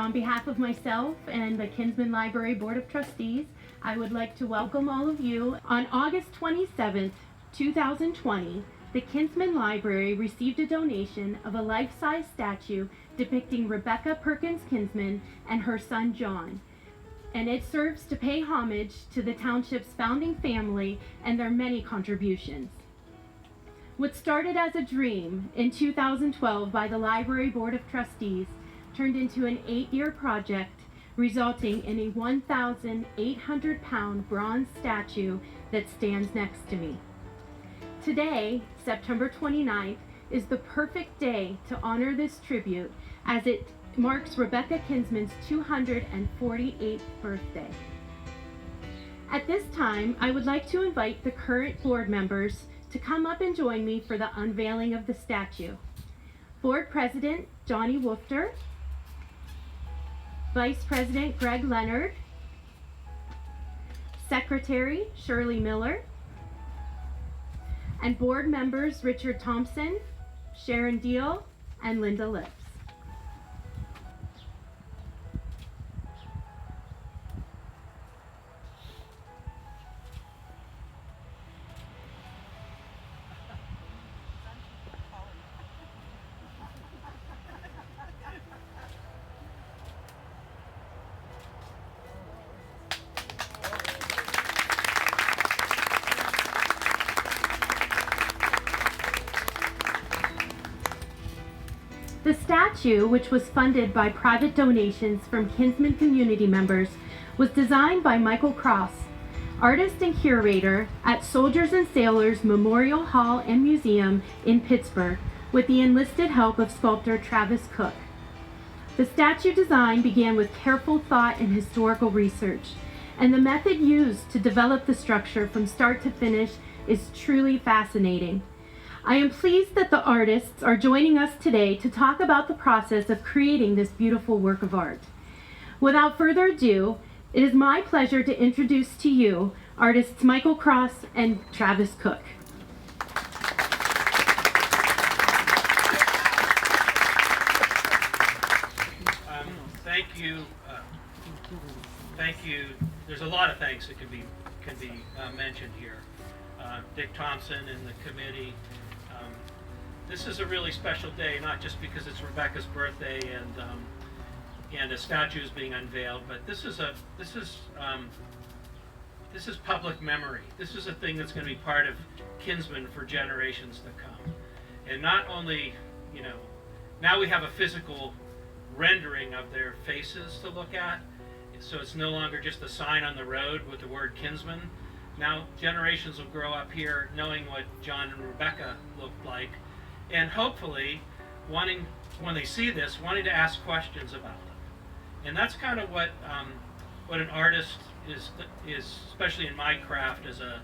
on behalf of myself and the Kinsman Library Board of Trustees, I would like to welcome all of you. On August 27th, 2020, the Kinsman Library received a donation of a life-size statue depicting Rebecca Perkins Kinsman and her son John, and it serves to pay homage to the township's founding family and their many contributions. What started as a dream in 2012 by the Library Board of Trustees turned into an 8-year project, resulting in a 1,800-pound bronze statue that stands next to me. Today, September 29th, is the perfect day to honor this tribute as it marks Rebecca Kinsman's 248th birthday. At this time, I would like to invite the current board members to come up and join me for the unveiling of the statue. Board President Johnny Woofter, Vice President Greg Leonard, Secretary Shirley Miller, and board members Richard Thompson, Sharon Deal, and Linda Lips. The statue, which was funded by private donations from Kinsman community members, was designed by Michael Kraus, artist and curator at Soldiers and Sailors Memorial Hall and Museum in Pittsburgh, with the enlisted help of sculptor Travis Cook. The statue design began with careful thought and historical research, and the method used to develop the structure from start to finish is truly fascinating. I am pleased that the artists are joining us today to talk about the process of creating this beautiful work of art. Without further ado, it is my pleasure to introduce to you artists Michael Kraus and Travis Cook. Thank you. Thank you. There's a lot of thanks that can be mentioned here. Dick Thompson and the committee. This is a really special day, not just because it's Rebecca's birthday and a statue is being unveiled, but this is public memory. This is a thing that's going to be part of Kinsman for generations to come. And not only, now we have a physical rendering of their faces to look at, so it's no longer just a sign on the road with the word Kinsman. Now generations will grow up here knowing what John and Rebecca looked like, and hopefully wanting, when they see this, wanting to ask questions about them. And that's kind of what an artist is, especially in my craft as an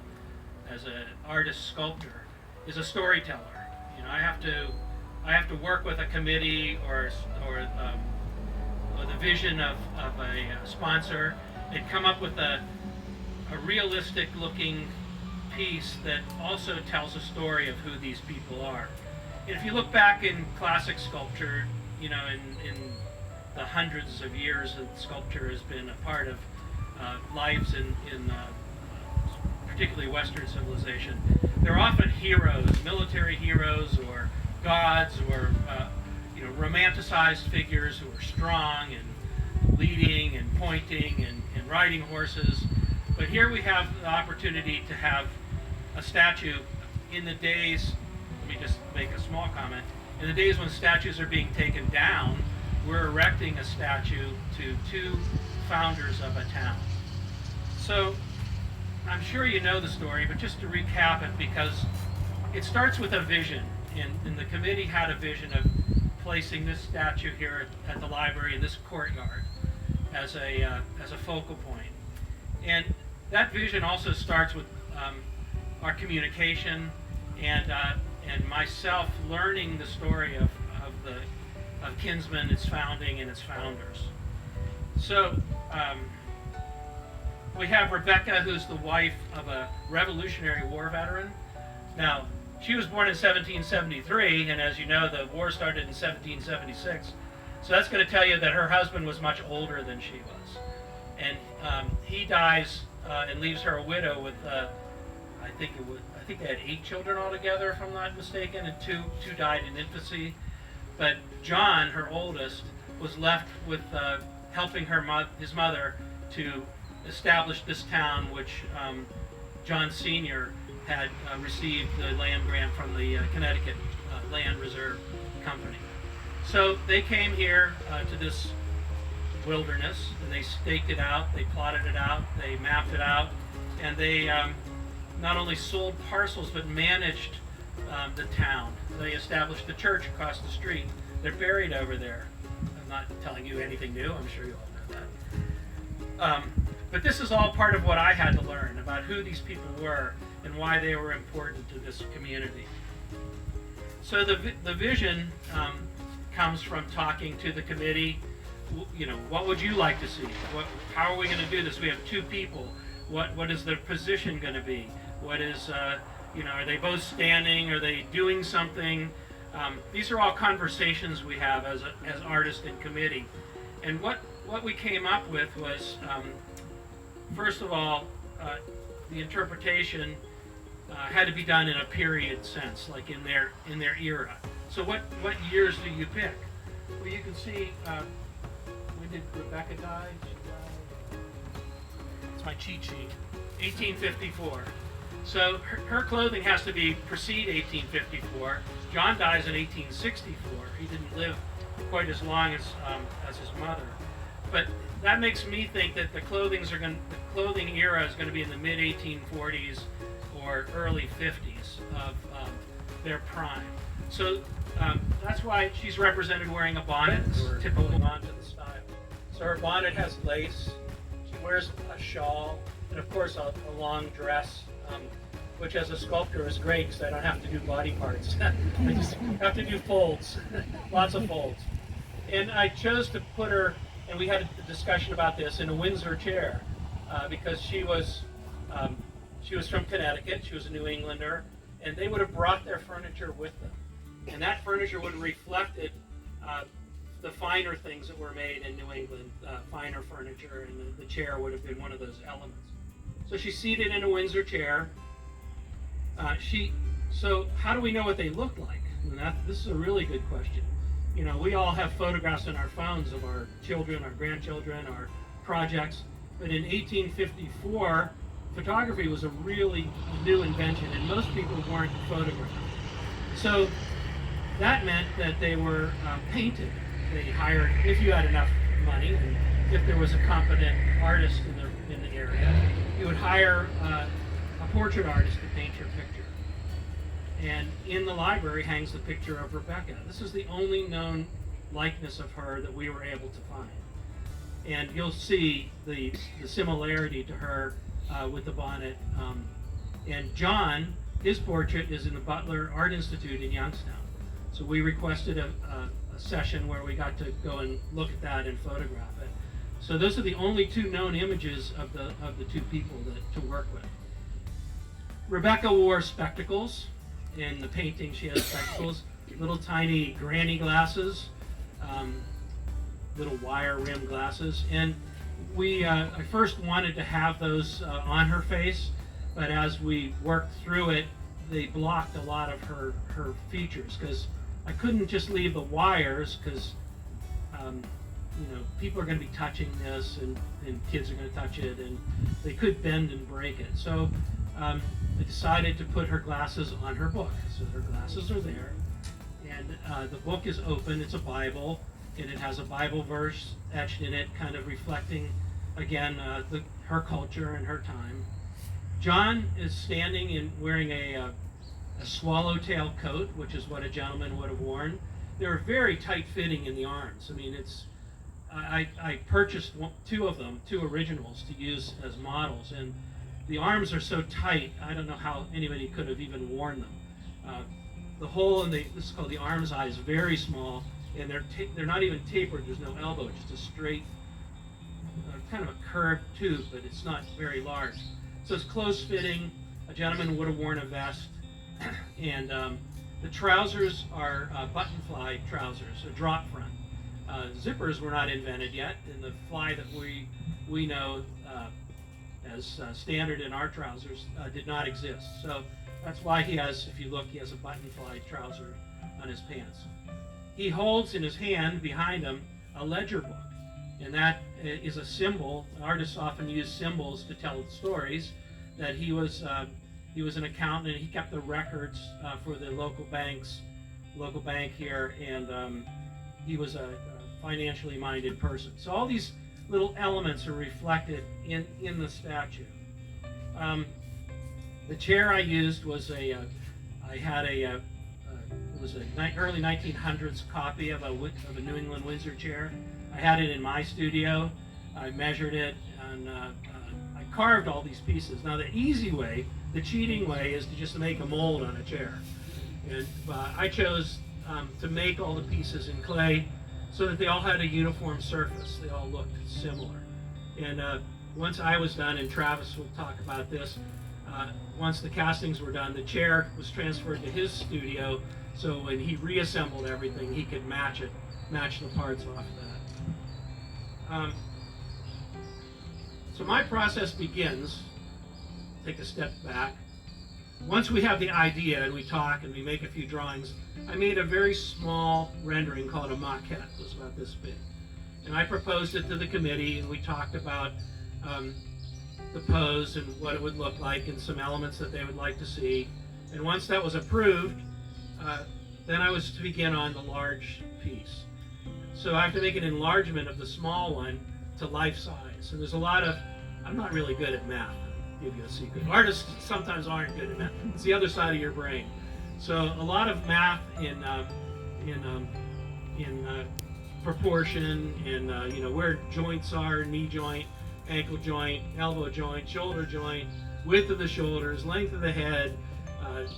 artist sculptor, is a storyteller. I have to work with a committee or the vision of a sponsor and come up with a realistic looking piece that also tells a story of who these people are. And if you look back in classic sculpture, in the hundreds of years that sculpture has been a part of lives in particularly Western civilization, they're often heroes, military heroes or gods or romanticized figures who are strong and leading and pointing and riding horses. But here we have the opportunity to have a statue in the days, let me just make a small comment, in the days when statues are being taken down, we're erecting a statue to two founders of a town. So I'm sure you know the story, but just to recap it, because it starts with a vision, and the committee had a vision of placing this statue here at the library in this courtyard as a focal point. And that vision also starts with our communication and myself learning the story of Kinsman, its founding, and its founders. So we have Rebecca, who's the wife of a Revolutionary War veteran. Now, she was born in 1773, and as you know, the war started in 1776. So that's going to tell you that her husband was much older than she was. And he dies and leaves her a widow with, I think they had 8 children altogether, if I'm not mistaken, and two died in infancy. But John, her oldest, was left with helping his mother to establish this town, which John Sr. had received the land grant from the Connecticut Land Reserve Company. So they came here to this wilderness, and they staked it out, they plotted it out, they mapped it out, and they not only sold parcels but managed the town. They established the church across the street. They're buried over there. I'm not telling you anything new, I'm sure you all know that. But this is all part of what I had to learn about who these people were and why they were important to this community. So the vision comes from talking to the committee. You know, what would you like to see? How are we going to do this? We have 2 people. What is their position going to be? What is, you know, are they both standing? Are they doing something? These are all conversations we have as artist and committee. And what we came up with was, first of all, the interpretation had to be done in a period sense, like in their era. So what years do you pick? Well, you can see, when did Rebecca die? She died, it's my cheat sheet, 1854. So her clothing has to be precede 1854. John dies in 1864. He didn't live quite as long as his mother. But that makes me think that the clothing era is going to be in the mid 1840s or early 50s of their prime. So that's why she's represented wearing a bonnet. It's typical onto the style. So her bonnet has lace. She wears a shawl, and of course a long dress, which as a sculptor is great because I don't have to do body parts. I just have to do folds, lots of folds. And I chose to put her, and we had a discussion about this, in a Windsor chair because she was from Connecticut. She was a New Englander, and they would have brought their furniture with them. And that furniture would have reflected the finer things that were made in New England, finer furniture, and the chair would have been one of those elements. So she's seated in a Windsor chair. So how do we know what they look like? And this is a really good question. You know, we all have photographs on our phones of our children, our grandchildren, our projects. But in 1854, photography was a really new invention, and most people weren't photographed. So that meant that they were painted. They hired, if you had enough money, and if there was a competent artist in the area, you would hire a portrait artist to paint your picture. And in the library hangs the picture of Rebecca. This is the only known likeness of her that we were able to find. And you'll see the similarity to her with the bonnet. And John, his portrait is in the Butler Art Institute in Youngstown. So we requested a session where we got to go and look at that and photograph it. So those are the only 2 known images of the 2 people to work with. Rebecca wore spectacles. In the painting, she has spectacles, little tiny granny glasses, little wire rim glasses. And I first wanted to have those on her face, but as we worked through it, they blocked a lot of her features because I couldn't just leave the wires because you know, people are going to be touching this and kids are going to touch it and they could bend and break it. So I decided to put her glasses on her book. So her glasses are there, and the book is open. It's a Bible, and it has a Bible verse etched in it, kind of reflecting, again, her culture and her time. John is standing and wearing a swallowtail coat, which is what a gentleman would have worn. They're very tight-fitting in the arms. I mean, I purchased 2 of them, 2 originals to use as models, and the arms are so tight, I don't know how anybody could have even worn them. The hole in this is called the arm's eye, is very small, and they're not even tapered. There's no elbow, just a straight, kind of a curved tube, but it's not very large. So it's close-fitting. A gentleman would have worn a vest, and the trousers are button-fly trousers, a drop front. zippers were not invented yet, and the fly that we know as standard in our trousers did not exist. So that's why he has, if you look, he has a button fly trouser on his pants. He holds in his hand behind him a ledger book, and that is a symbol. Artists often use symbols to tell stories. That he was an accountant, and he kept the records for the local bank here, and he was a financially minded person. So all these little elements are reflected in the statue. The chair I used was it was an early 1900s copy of a New England Windsor chair. I had it in my studio. I measured it, and I carved all these pieces. Now the easy way, the cheating way, is to just make a mold on a chair. And I chose to make all the pieces in clay so that they all had a uniform surface. They all looked similar. And once I was done, and Travis will talk about this, once the castings were done, the chair was transferred to his studio, so when he reassembled everything, he could match the parts off that. So my process begins, take a step back. Once we have the idea and we talk and we make a few drawings, I made a very small rendering called a maquette. It was about this big. And I proposed it to the committee, and we talked about the pose and what it would look like and some elements that they would like to see. And once that was approved, then I was to begin on the large piece. So I have to make an enlargement of the small one to life size. So there's a lot of, I'm not really good at math. I'll give you a secret. Artists sometimes aren't good at math. It's the other side of your brain. So a lot of math in proportion, and where joints are, knee joint, ankle joint, elbow joint, shoulder joint, width of the shoulders, length of the head,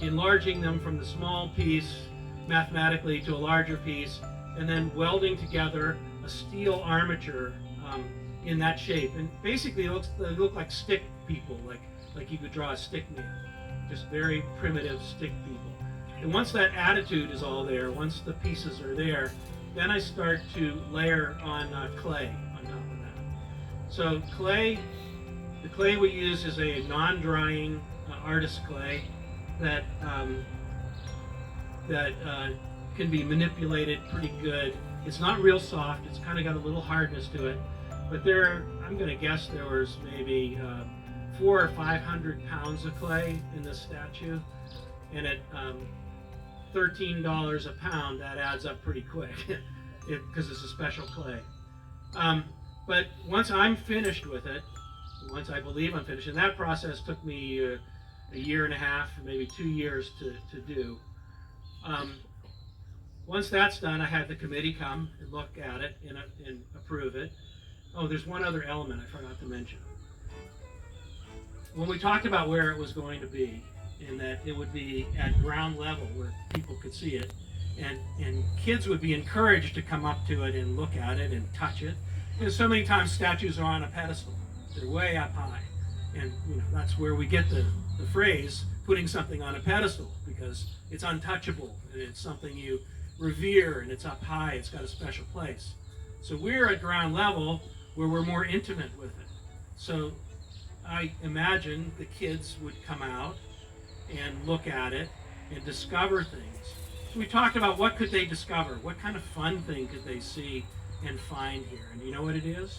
enlarging them from the small piece mathematically to a larger piece, and then welding together a steel armature in that shape. And basically they look like stick people, like you could draw a stick man, just very primitive stick people. And once that attitude is all there, once the pieces are there, then I start to layer on clay on top of that. So the clay we use is a non-drying artist clay that can be manipulated pretty good. It's not real soft. It's kind of got a little hardness to it. But I'm going to guess there was maybe 400 or 500 pounds of clay in this statue, and at $13 a pound, that adds up pretty quick because it's a special clay. But once I'm finished with it, once I believe I'm finished, and that process took me a year and a half, maybe 2 years to do. Once that's done, I had the committee come and look at it and approve it. Oh, there's one other element I forgot to mention. When we talked about where it was going to be, and that it would be at ground level where people could see it, and kids would be encouraged to come up to it and look at it and touch it. Because so many times statues are on a pedestal. They're way up high. And that's where we get the phrase, putting something on a pedestal, because it's untouchable, and it's something you revere, and it's up high, it's got a special place. So we're at ground level where we're more intimate with it. So I imagine the kids would come out and look at it and discover things. So we talked about what could they discover, what kind of fun thing could they see and find here. And you know what it is?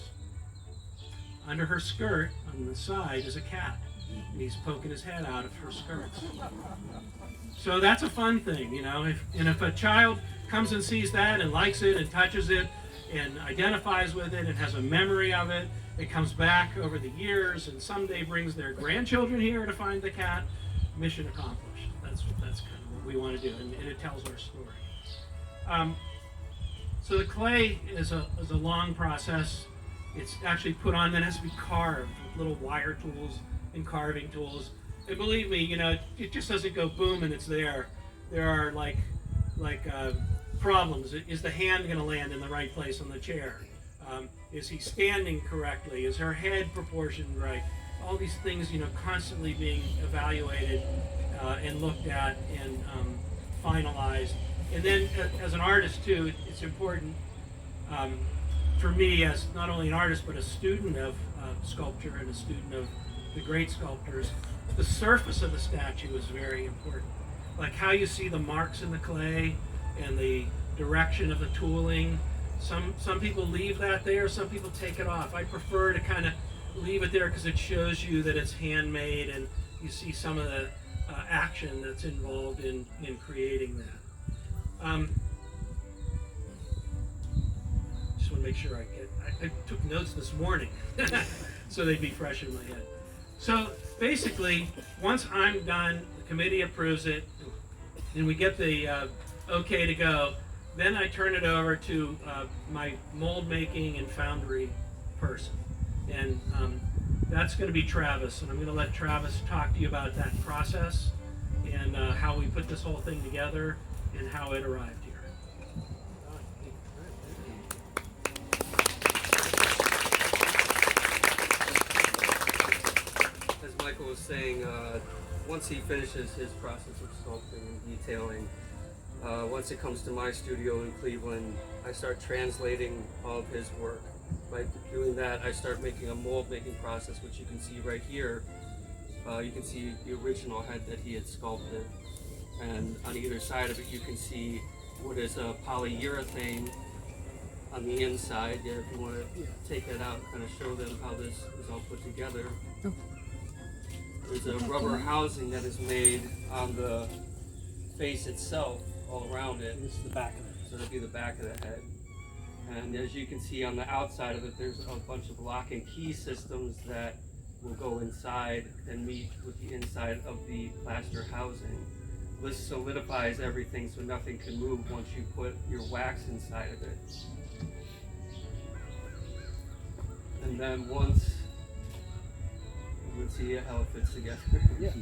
Under her skirt on the side is a cat, and he's poking his head out of her skirts. So that's a fun thing, if a child comes and sees that and likes it and touches it and identifies with it and has a memory of it, it comes back over the years and someday brings their grandchildren here to find the cat. Mission accomplished. That's kind of what we want to do, and it tells our story. So the clay is a long process. It's actually put on, then it has to be carved with little wire tools and carving tools. And believe me, it just doesn't go boom and it's there. There are problems. Is the hand going to land in the right place on the chair? Is he standing correctly? Is her head proportioned right? All these things, constantly being evaluated and looked at and finalized. And then as an artist too, it's important for me, as not only an artist but a student of sculpture and a student of the great sculptors, the surface of the statue is very important. Like how you see the marks in the clay and the direction of the tooling. Some people leave that there, some people take it off. I prefer to kind of leave it there because it shows you that it's handmade and you see some of the action that's involved in creating that. Just want to make sure I took notes this morning so they'd be fresh in my head. So basically, once I'm done, the committee approves it, and we get the okay to go, then I turn it over to my mold making and foundry person. And that's going to be Travis, and I'm going to let Travis talk to you about that process and how we put this whole thing together and how it arrived here. As Michael was saying, once he finishes his process of sculpting and detailing, once it comes to my studio in Cleveland, I start translating all of his work. By doing that, I start making a mold making process, which you can see right here. You can see the original head that he had sculpted, and on either side of it you can see what is a polyurethane on the inside. Yeah, if you want to take that out and kind of show them how this is all put together. There's a rubber housing that is made on the face itself, all around it. This is the back of it. So that'd be the back of the head. And as you can see on the outside of it, there's a bunch of lock and key systems that will go inside and meet with the inside of the plaster housing. This solidifies everything so nothing can move once you put your wax inside of it. And then once, you can see how it fits together. Yeah.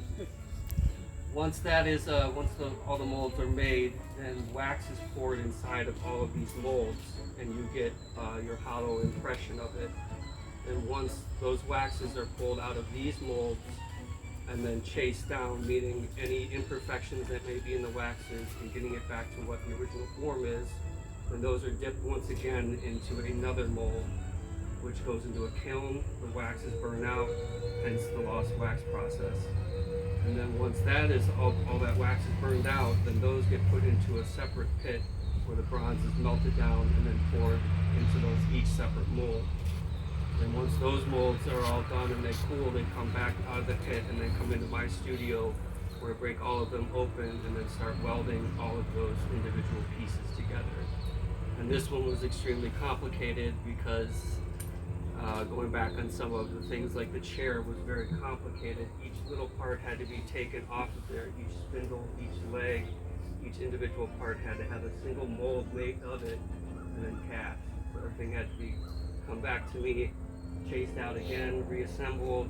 Once that is, all the molds are made, then wax is poured inside of all of these molds, and you get your hollow impression of it. And once those waxes are pulled out of these molds and then chased down, meaning any imperfections that may be in the waxes and getting it back to what the original form is, then those are dipped once again into another mold, which goes into a kiln. The wax is burned out, hence the lost wax process. And then once that is all that wax is burned out, then those get put into a separate pit where the bronze is melted down and then poured into those each separate mold. And once those molds are all done and they cool, they come back out of the pit and then come into my studio where I break all of them open and then start welding all of those individual pieces together. And this one was extremely complicated because going back on some of the things, like the chair was very complicated. Each little part had to be taken off of there. Each spindle, each leg, each individual part had to have a single mold made of it and then cast. So everything had to be come back to me, chased out again, reassembled,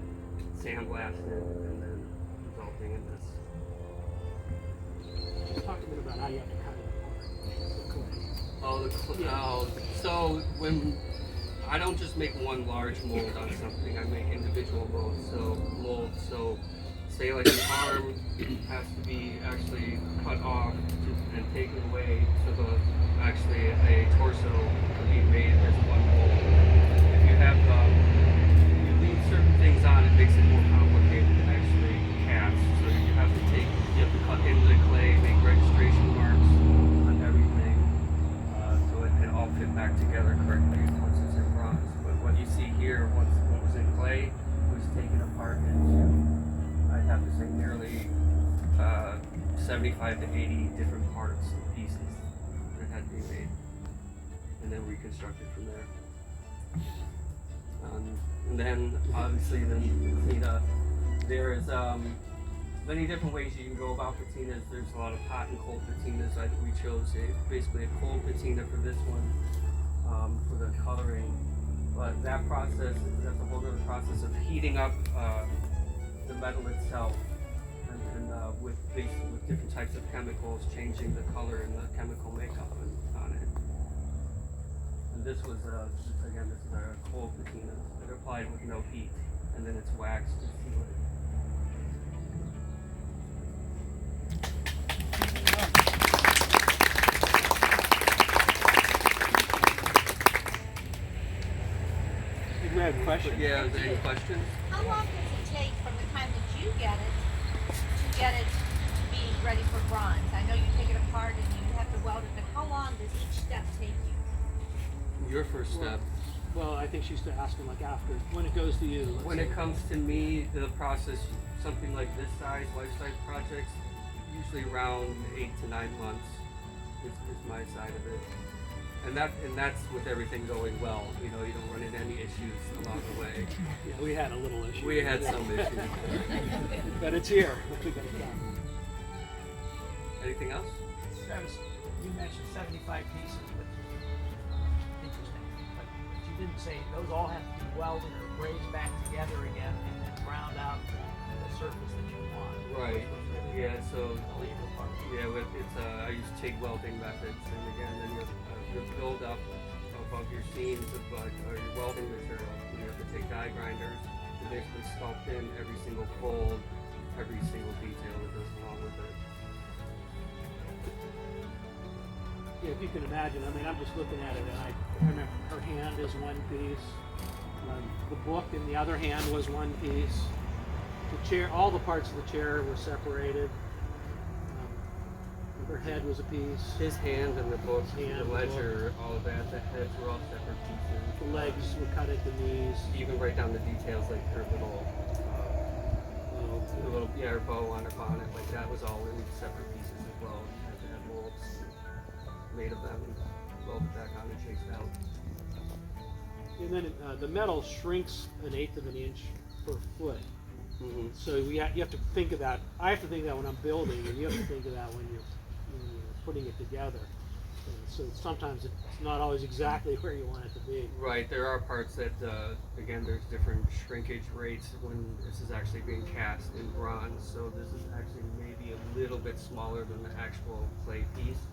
sandblasted, and then resulting in this. Talk a bit about how you have to cut it apart. So when I don't just make one large mold on something, I make individual molds. So say like an arm has to be actually cut off and taken away, so actually a torso can be made as one mold. If you have you leave certain things on, it makes it more complicated to actually cast. So you have to cut into the clay, make registration marks on everything, so it can all fit back together correctly once it's in bronze. But what you see here, once what was in clay, was taken apart into, I'd have to say, nearly 75 to 80 different parts and pieces that had to be made, and then reconstructed from there. And then obviously the patina. There's many different ways you can go about patinas. There's a lot of hot and cold patinas. We chose basically a cold patina for this one, for the coloring. But that process, that's a whole other process of heating up the metal itself, and with different types of chemicals, changing the color and the chemical makeup on it. And this was, again, this is our cold patina. They're applied with no heat, and then it's waxed to seal it. we have a question? Yeah, is there any questions? How long does it take from the time that you get it to be ready for bronze? I know you take it apart and you have to weld it, but how long does each step take you? Your first step. Well, I think she's asking like after, when it goes to you. When it comes to me, the process, something like this size, life-size projects, usually around 8 to 9 months is my side of it. And that's with everything going well. You know, you don't run into any issues along the way. Yeah, we had a little issue. We had some issues. But it's here. We got it done. Anything else? Travis, you mentioned 75 pieces, which is interesting, but you didn't say those all have to be welded or brazed back together again and then ground out the surface that you want. Right. Yeah. So The labor part. yeah, I use TIG welding methods, and again, then your build up of your seams or your welding material. You have to take die grinders to basically sculpt in every single fold, every single detail that goes along with it. Yeah, if you can imagine, I mean, I'm just looking at it and I remember her hand is one piece. The book in the other hand was one piece. The chair, all the parts of the chair were separated. Her head was a piece. His hand and the book, Hand, the the ledger, all of that, the heads were all separate pieces. The legs were cut at the knees. Even right down the details, like her her bow on her bonnet, like that was all in separate pieces as well. You had to have molds made of them and welded back on and chased out. And then the metal shrinks 1/8 of an inch per foot. Mm-hmm. So you have to think of that. I have to think of that when I'm building, and you have to think of that when you're putting it together. And so sometimes it's not always exactly where you want it to be. Right, there are parts that, again, there's different shrinkage rates when this is actually being cast in bronze. So this is actually maybe a little bit smaller than the actual clay piece.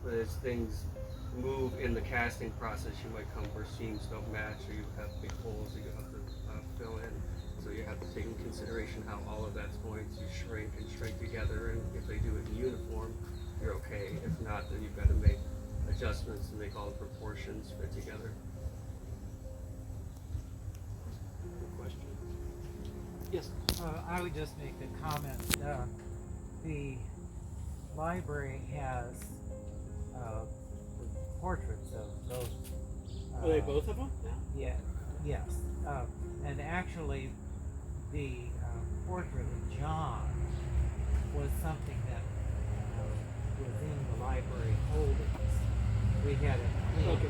But as things move in the casting process, you might come where seams don't match, or you have big holes that you have to fill in. So you have to take into consideration how all of that's going to shrink and shrink together, and if they do it in uniform, you're okay. If not, then you've got to make adjustments to make all the proportions fit together. Good question. Yes. I would just make a comment. The library has portraits of those. Are they both of them? Yeah. Yes. And actually, the portrait of John was something that was in the library holdings. We had it cleaned.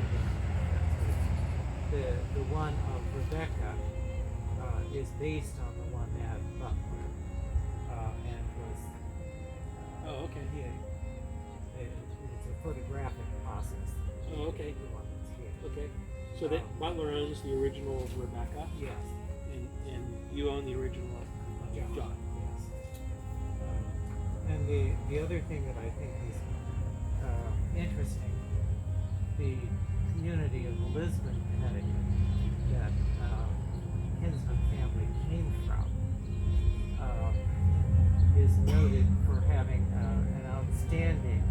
Okay. The one of Rebecca is based on the one at Upton, and was Oh, okay. it's a photographic process. Oh, okay. The one that's here. Okay. So that Butler owns the original of Rebecca, Yes. and you own the original of John. Yes. And the other thing that I think is interesting, the community of Lisbon, Connecticut, that Kinsman family came from, is noted for having an outstanding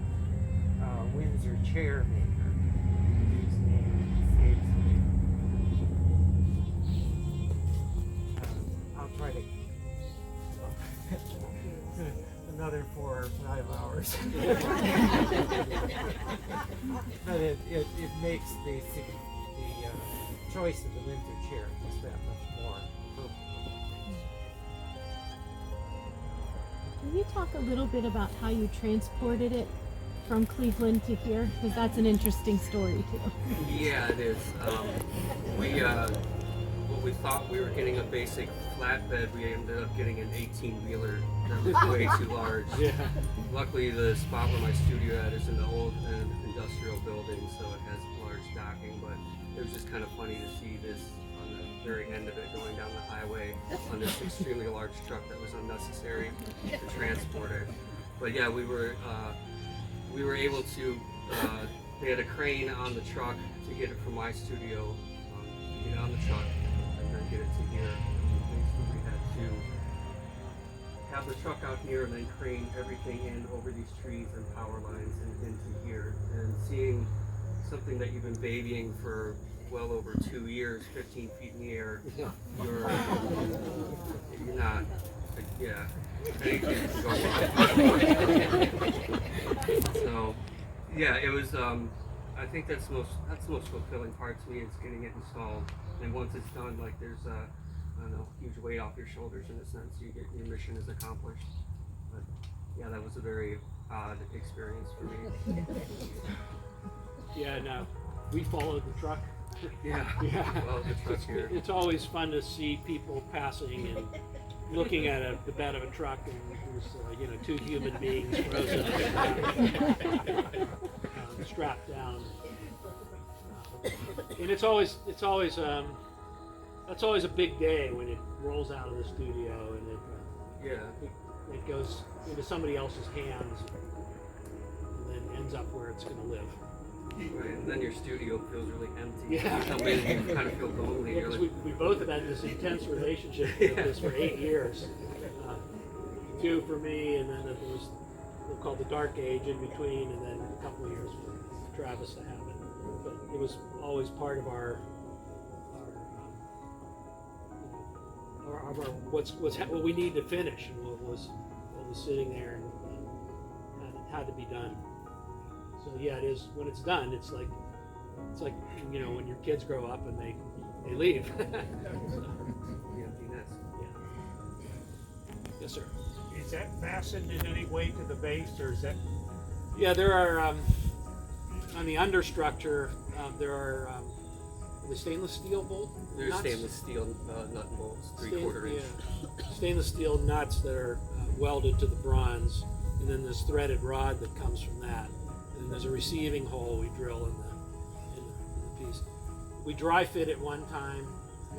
Windsor chair maker, whose name escapes me. I'll try to another 4 or 5 hours. But it makes the choice of the Windsor chair just that much more appropriate. Can you talk a little bit about how you transported it from Cleveland to here? Because that's an interesting story too. Yeah, it is. We thought we were getting a basic flatbed. We ended up getting an 18-wheeler that was way too large. Yeah. Luckily, the spot where my studio at is in the old industrial building, so it has large docking, but it was just kind of funny to see this on the very end of it going down the highway on this extremely large truck that was unnecessary to transport it. But yeah, we were able to, they had a crane on the truck to get it from my studio, get it on the truck, and then get it to here. Basically, we had to have the truck out here and then crane everything in over these trees and power lines and into here. And seeing something that you've been babying for well over 2 years, 15 feet in the air, you're not, yeah. Anything can go wrong. So, yeah, it was. I think that's the most fulfilling part to me is getting it installed. And once it's done, like there's I don't know, huge weight off your shoulders in a sense. Your mission is accomplished. But yeah, that was a very odd experience for me. Yeah, no, we followed the truck. Yeah, Yeah. Well, the truck here. It's always fun to see people passing and looking at the bed of a truck, and there's two human beings frozen to the ground, strapped down. And it's always that's always a big day when it rolls out of the studio and it goes into somebody else's hands and then ends up where it's going to live. Right, and then your studio feels really empty. Yeah. You come in and you kind of feel lonely. Yeah, 'cause we both have had this intense relationship with this for 8 years. 2 for me, and then there was what we call the dark age in between, and then a couple of years for Travis to have it. But it was always part of our what we need to finish, and what was sitting there and had to be done. So yeah, it is when it's done. It's like when your kids grow up and they leave. The emptiness. Yeah. Yes, sir. Is that fastened in any way to the base, or is that? Yeah, there are on the understructure. There are the stainless steel bolt. There's nuts? stainless steel nut and bolts, 3/4 inch. Yeah. Stainless steel nuts that are welded to the bronze, and then this threaded rod that comes from that. And then there's a receiving hole we drill in the piece. We dry fit it one time,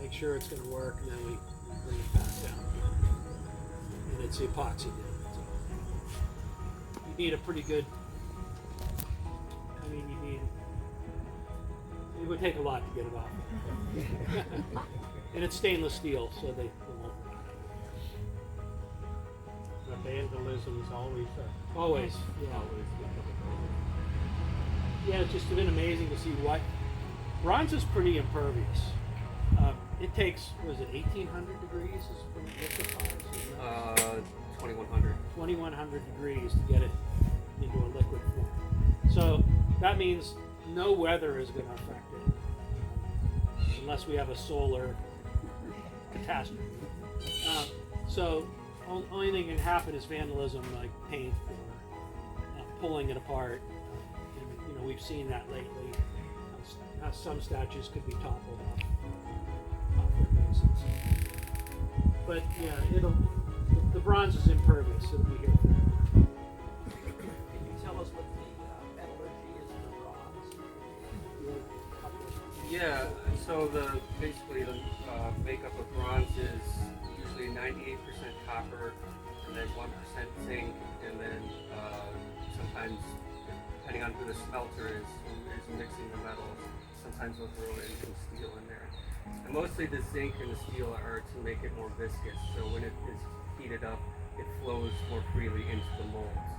make sure it's going to work, and then we bring it back down. And it's the epoxy dip. So you need a pretty good. It would take a lot to get it off. And it's stainless steel, so they won't. The vandalism is always Always, yeah. Yeah, it's just been amazing to see what. Bronze is pretty impervious. It takes, was it 1,800 degrees is when it gets liquefied? 2,100. 2,100 degrees to get it into a liquid form. So that means no weather is going to affect it unless we have a solar catastrophe. So only thing that can happen is vandalism, like paint or pulling it apart. And, we've seen that lately. Some statues could be toppled off their bases. But yeah, the bronze is impervious. It'll be here forever. Can you tell us what the metallurgy is for bronze? Yeah, so basically the makeup of bronze is usually 98% copper, and then 1% zinc, and then sometimes, depending on who the smelter is mixing the metals, sometimes they'll throw in some steel in there. And mostly the zinc and the steel are to make it more viscous, so when it is heated up, it flows more freely into the molds.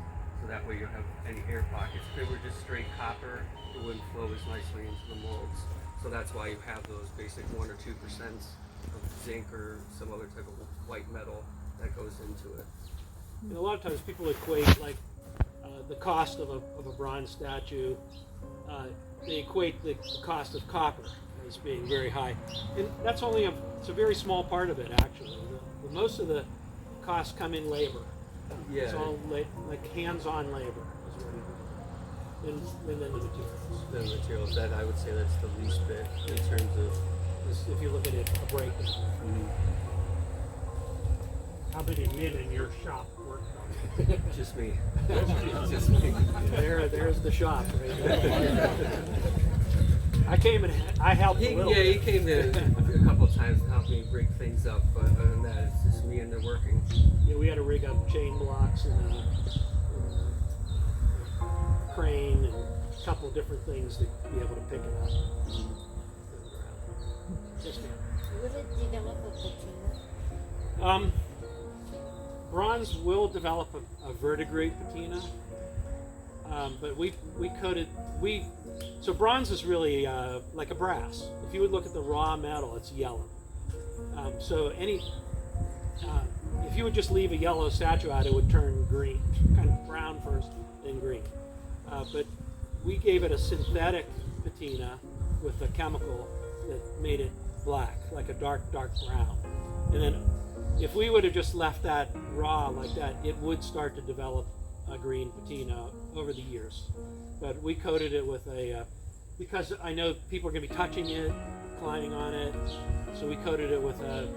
So that way you have any air pockets. If it were just straight copper, it wouldn't flow as nicely into the molds. So that's why you have those basic 1 or 2% of zinc or some other type of white metal that goes into it. And a lot of times people equate like the cost of a bronze statue. They equate the cost of copper as being very high, and that's only it's a very small part of it actually. Most of the costs come in labor. Yeah. It's all like hands-on labor is what it is. And then the materials. The materials, that I would say that's the least bit in terms of. If you look at it, a breakdown. how many men in your shop work on it? Just me. Just me. There's the shop right there. I came and I helped a little. Yeah, he came in a couple of times to help me rig things up, but other than that, it's just me and the working. Yeah, we had to rig up chain blocks and a crane and a couple of different things to be able to pick it up. Yes, ma'am. Will it develop a patina? Bronze will develop a verdigris patina. But we coated, so bronze is really like a brass. If you would look at the raw metal, it's yellow. So if you would just leave a yellow statue out, it would turn green, kind of brown first, then green. But we gave it a synthetic patina with a chemical that made it black, like a dark brown. And then if we would have just left that raw like that, it would start to develop a green patina over the years. But we coated it with because I know people are going to be touching it, climbing on it, so we coated it with a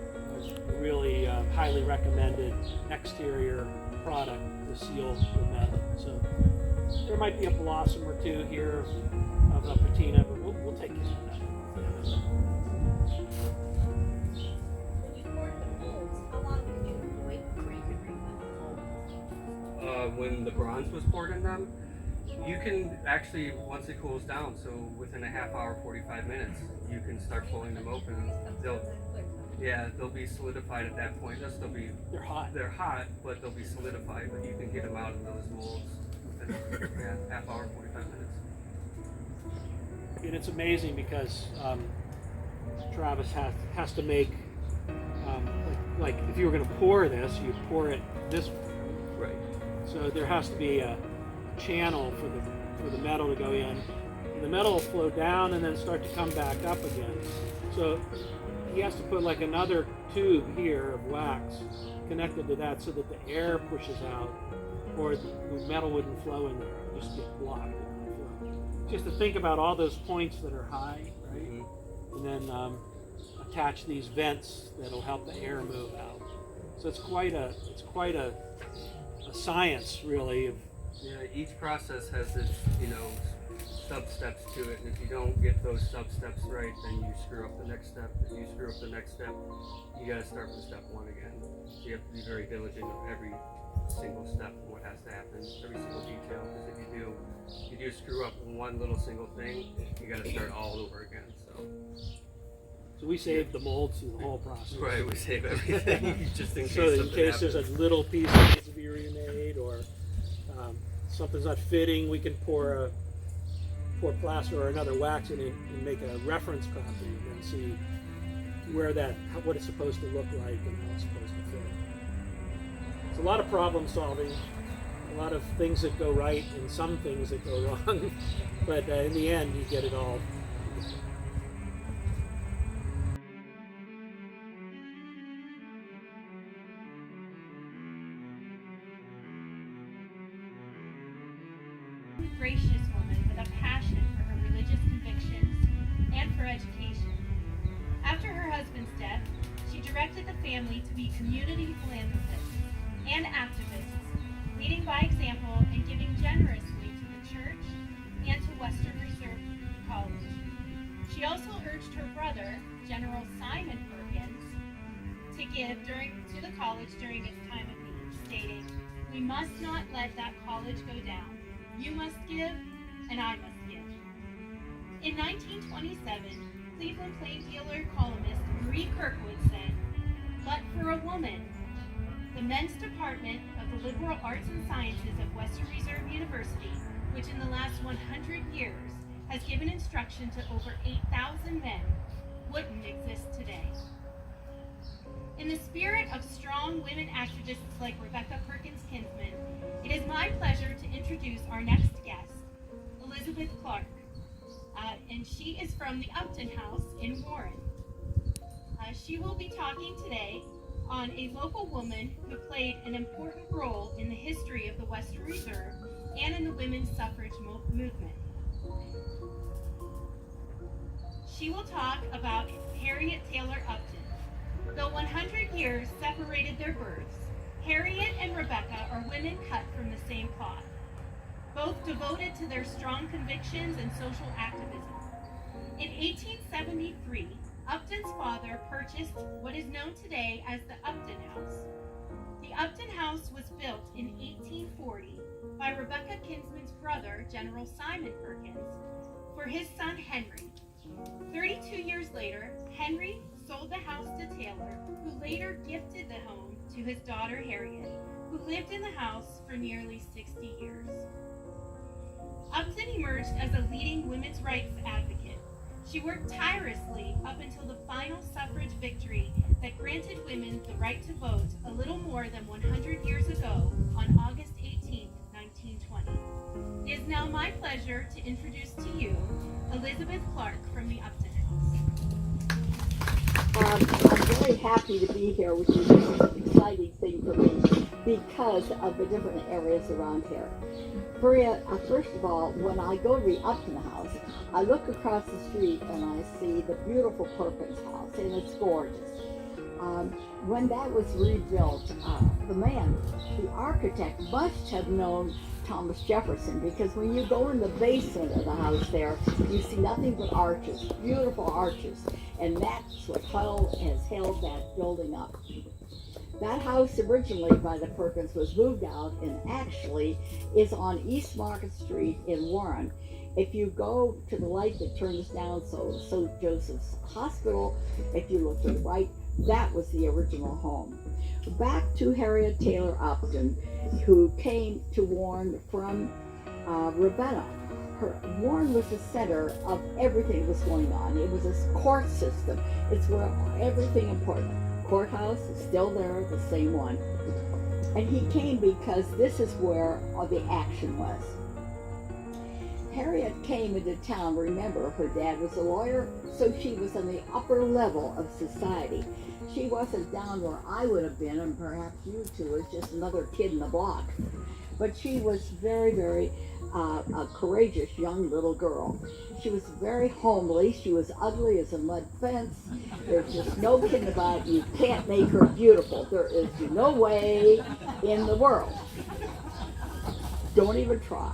really highly recommended exterior product to seal the metal. So there might be a blossom or two here of a patina, but we'll take care of that. When you poured the molds, how long did you wait before you could remove the mold? When the bronze was poured in them, you can actually, once it cools down, so within a half hour, 45 minutes, you can start pulling them open. They'll be solidified at that point. They're hot. They're hot, but they'll be solidified. But you can get them out of those molds within half hour, 45 minutes. And it's amazing because Travis has to make like if you were going to pour this, you pour it this way. Right. So there has to be a channel for the metal to go in. And the metal will flow down and then start to come back up again. So he has to put like another tube here of wax connected to that so that the air pushes out, or the metal wouldn't flow in there. It would just get blocked. Just to think about all those points that are high, right? Mm-hmm. And then attach these vents that'll help the air move out. So it's quite a science, really. Each process has its, sub-steps to it, and if you don't get those sub-steps right, then you screw up the next step. If you screw up the next step, you gotta start from step one again. So you have to be very diligent of every single step and what has to happen, every single detail, because if you do screw up one little single thing, you gotta start all over again. So we saved the molds through the whole process. Right, we save everything just in case. So in case there's a little piece that needs to be remade, or something's not fitting, we can pour plaster or another wax in it and make a reference copy and then see what it's supposed to look like and how it's supposed to fit. It's a lot of problem solving, a lot of things that go right and some things that go wrong, but in the end you get it all. Gracious woman with a passion for her religious convictions and for education. After her husband's death, she directed the family to be community philanthropists and activists, leading by example and giving generously to the church and to Western Reserve College. She also urged her brother, General Simon Perkins, to give to the college during its time of need, stating, "We must not let that college go down. You must give, and I must give." In 1927, Cleveland Plain Dealer columnist Marie Kirkwood said, "But for a woman, the men's department of the Liberal Arts and Sciences of Western Reserve University, which in the last 100 years has given instruction to over 8,000 men, wouldn't exist today." In the spirit of strong women activists like Rebecca Perkins Kinsman, it is my pleasure to introduce our next guest, Elizabeth Clark. And she is from the Upton House in Warren. She will be talking today on a local woman who played an important role in the history of the Western Reserve and in the women's suffrage movement. She will talk about Harriet Taylor Upton. Though 100 years separated their births, Harriet and Rebecca are women cut from the same cloth, both devoted to their strong convictions and social activism. In 1873, Upton's father purchased what is known today as the Upton House. The Upton House was built in 1840 by Rebecca Kinsman's brother, General Simon Perkins, for his son Henry. 32 years later, Henry sold the house to Taylor, who later gifted the home to his daughter Harriet, who lived in the house for nearly 60 years. Upton emerged as a leading women's rights advocate. She worked tirelessly up until the final suffrage victory that granted women the right to vote a little more than 100 years ago on August 18, 1920. It is now my pleasure to introduce to you Elizabeth Clark from the Upton House. I'm very happy to be here, which is an exciting thing for me because of the different areas around here. First of all, when I go to the Upton House, I look across the street and I see the beautiful Perkins house, and it's gorgeous. When that was rebuilt, the architect must have known Thomas Jefferson, because when you go in the basement of the house there, you see nothing but arches, beautiful arches, and that's what has held that building up. That house originally by the Perkins was moved out and actually is on East Market Street in Warren. If you go to the light that turns down St. Joseph's Hospital, if you look to the right, that was the original home. Back to Harriet Taylor Upton, who came to Warren from Ravenna. Warren was the center of everything that was going on. It was a court system. It's where everything important. Courthouse is still there, the same one. And he came because this is where all the action was. Harriet came into town. Remember, her dad was a lawyer, so she was on the upper level of society. She wasn't down where I would have been, and perhaps you two, as just another kid in the block. But she was very, very a courageous young little girl. She was very homely. She was ugly as a mud fence. There's just no kidding about it. You can't make her beautiful. There is no way in the world. Don't even try.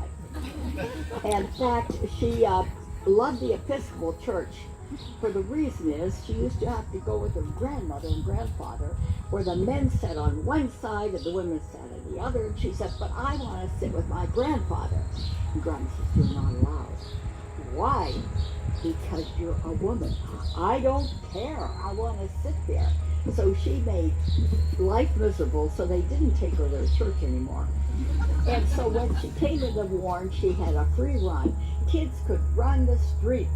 In fact, she loved the Episcopal Church. For the reason is, she used to have to go with her grandmother and grandfather, where the men sat on one side and the women sat on the other. And she said, but I want to sit with my grandfather. And Grandma says, you're not allowed. Why? Because you're a woman. I don't care. I want to sit there. So she made life miserable, so they didn't take her to their church anymore. And so when she came into Warren, she had a free run. Kids could run the streets.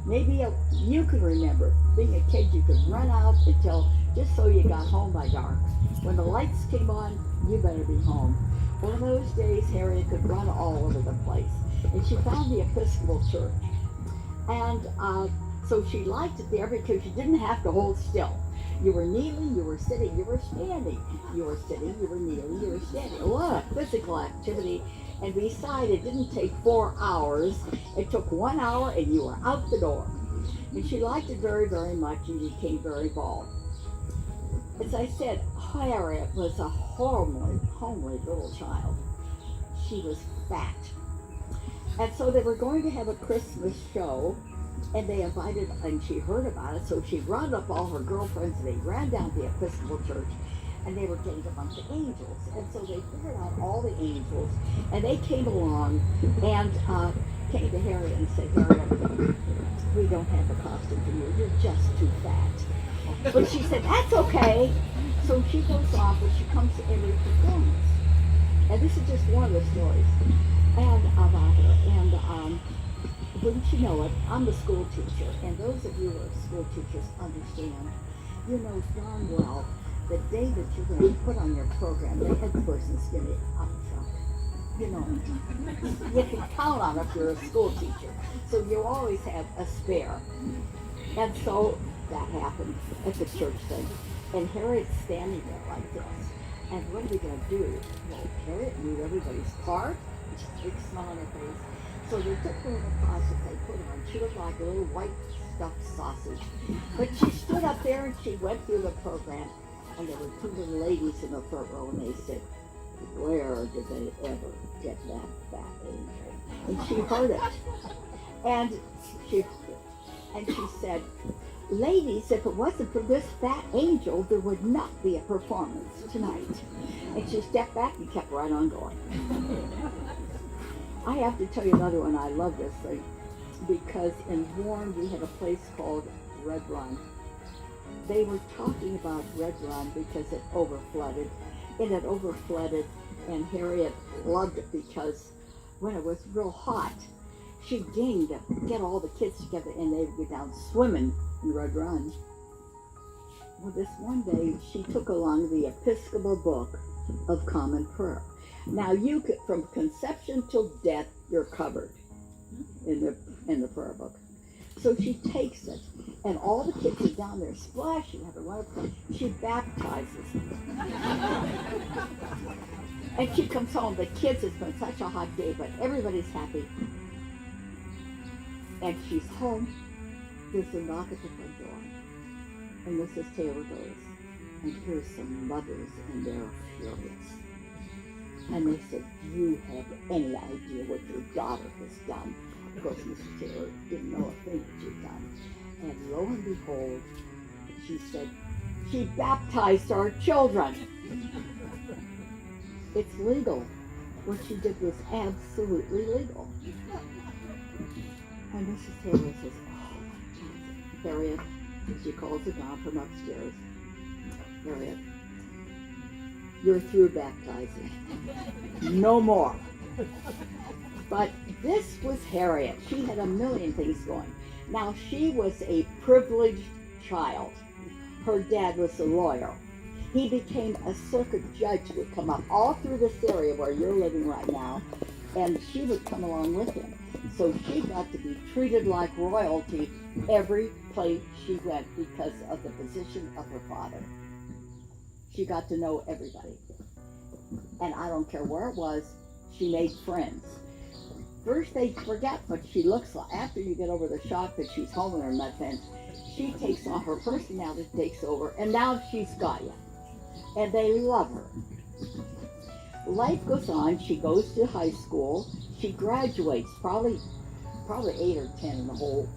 Maybe you can remember, being a kid, you could run out until, just so you got home by dark. When the lights came on, you better be home. One of those days, Harriet could run all over the place. And she found the Episcopal Church. And so she liked it there because you didn't have to hold still. You were kneeling, you were sitting, you were standing. You were sitting, you were kneeling, you were standing. A lot of physical activity. And besides, it didn't take 4 hours. It took 1 hour and you were out the door. And she liked it very, very much and became very involved. As I said, Harriet was a homely little child. She was fat. And so they were going to have a Christmas show, and they invited, and she heard about it, so she rounded up all her girlfriends, and they ran down to the Episcopal Church, and they were getting a bunch of angels. And so they figured out all the angels, and they came along and came to Harriet and said, Harriet, we don't have a costume for you. You're just too fat. But she said, that's okay. So she goes off, and she comes to every performance. And this is just one of the stories and about her. And wouldn't you know it, I'm a school teacher, and those of you who are school teachers understand, you know darn well, the day that you're going to put on your program, the head person's going to be up front. You know, you can count on it if you're a school teacher. So you always have a spare. And so that happened at the church thing. And Harriet's standing there like this. And what are we going to do? Well, Harriet knew everybody's card, big smile on her face. So they took her in the closet, they put her on. She looked like a little white stuffed sausage. But she stood up there and she went through the program. And there were two little ladies in the front row, and they said, where did they ever get that fat angel? And she heard it. And she said, ladies, if it wasn't for this fat angel, there would not be a performance tonight. And she stepped back and kept right on going. I have to tell you another one. I love this thing because in Warren we had a place called Red Run. They were talking about Red Run because it overflooded. It had overflooded, and Harriet loved it because when it was real hot, she'd gang to get all the kids together and they'd go down swimming in Red Run. Well, this one day she took along the Episcopal Book of Common Prayer. Now you could, from conception till death, you're covered in the prayer book. So she takes it, and all the kids are down there splashing, having wonderful. She baptizes them. And she comes home. The kids, it's been such a hot day, but everybody's happy. And she's home. There's a knock at the front door. And Mrs. Taylor goes, and here's some mothers, and they're furious. And they said, do you have any idea what your daughter has done? Of course, Mrs. Taylor didn't know a thing that she'd done. And lo and behold, she said, she baptized our children. It's legal. What she did was absolutely legal. And Mrs. Taylor says, oh, Harriet, she calls her down from upstairs. Harriet, you're through baptizing. No more. But this was Harriet. She had a million things going. Now, she was a privileged child. Her dad was a lawyer. He became a circuit judge, would come up all through this area where you're living right now, and she would come along with him. So she got to be treated like royalty every place she went because of the position of her father. She got to know everybody. And I don't care where it was, she made friends. First they forget what she looks like. After you get over the shock that she's home in her mud tent, she takes on, her personality takes over, and now she's got you. And they love her. Life goes on. She goes to high school. She graduates, probably 8 or 10 in the whole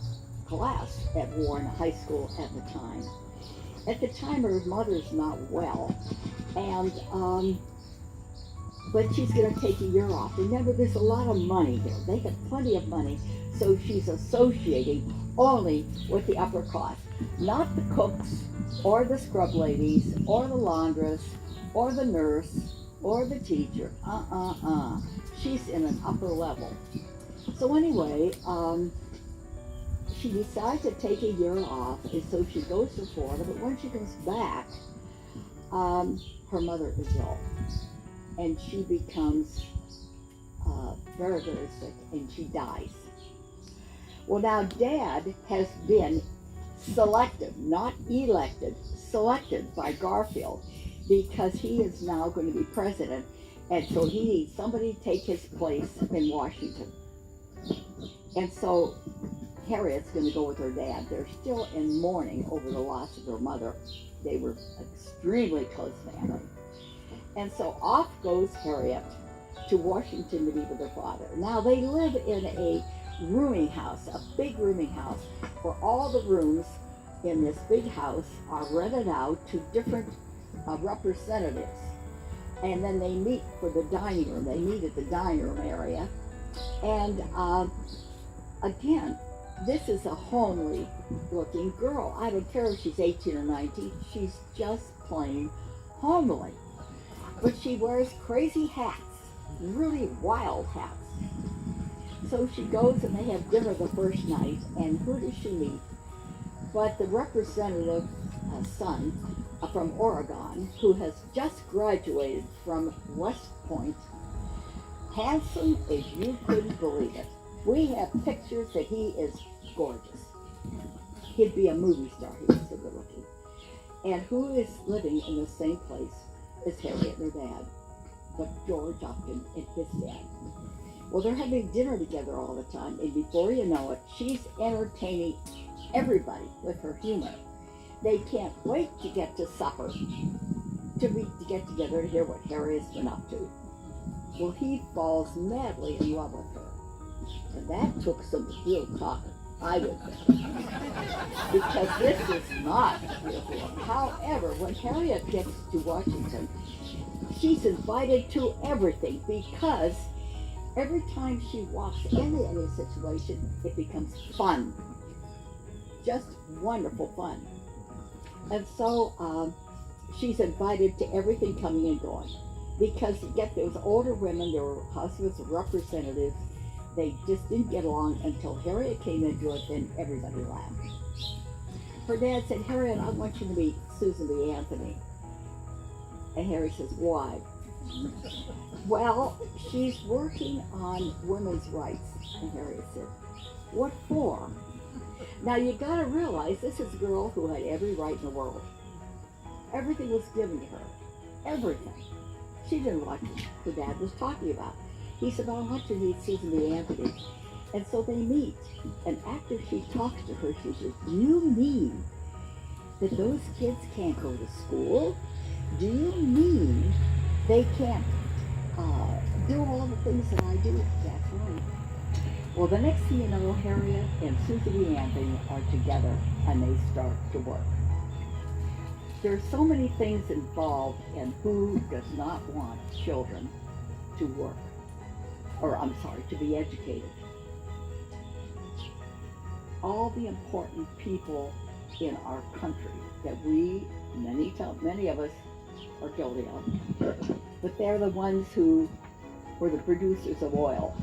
class at Warren High School at the time. At the time, her mother's not well, and but she's going to take a year off. Remember, there's a lot of money here. They have plenty of money, so she's associating only with the upper class, not the cooks, or the scrub ladies, or the laundress, or the nurse, or the teacher. She's in an upper level. So anyway, she decides to take a year off, and so she goes to Florida, but when she comes back, her mother is ill, and she becomes very, very sick, and she dies. Well, now Dad has been selected, not elected, selected by Garfield, because he is now going to be president, and so he needs somebody to take his place in Washington. And so Harriet's going to go with her dad. They're still in mourning over the loss of their mother. They were extremely close family. And so off goes Harriet to Washington to be with her father. Now they live in a rooming house, a big rooming house, where all the rooms in this big house are rented out to different representatives. And then they meet for the dining room. They meet at the dining room area. And again, this is a homely looking girl. I don't care if she's 18 or 19. She's just plain homely. But she wears crazy hats, really wild hats. So she goes and they have dinner the first night, and who does she meet? But the representative son from Oregon, who has just graduated from West Point, handsome as you couldn't believe it. We have pictures that he is gorgeous. He'd be a movie star, he was so good looking. And who is living in the same place as Harriet and her dad, but George Upton and his dad. Well, they're having dinner together all the time, and before you know it, she's entertaining everybody with her humor. They can't wait to get to supper, to get together to hear what Harriet's been up to. Well, he falls madly in love with her. And that took some real talking, I would think. Because this is not beautiful. However, when Harriet gets to Washington, she's invited to everything, because every time she walks into any situation, it becomes fun. Just wonderful fun. And so she's invited to everything coming and going. because you get those older women, their husbands were representatives, they just didn't get along until Harriet came into it, then everybody laughed. Her dad said, Harriet, I want you to meet Susan B. Anthony. And Harry says, why? Well, she's working on women's rights. And Harriet said, what for? Now you gotta realize this is a girl who had every right in the world. Everything was given to her. Everything. She didn't like what her dad was talking about. He said, I want you to meet Susan B. Anthony. And so they meet. And after she talks to her, she says, you mean that those kids can't go to school? Do you mean they can't do all the things that I do? That's right. Well, the next thing you know, Harriet and Susan B. Anthony are together and they start to work. There's so many things involved in who does not want children to work, or I'm sorry, to be educated. All the important people in our country that we, many of us are guilty of, but they're the ones who were the producers of oil,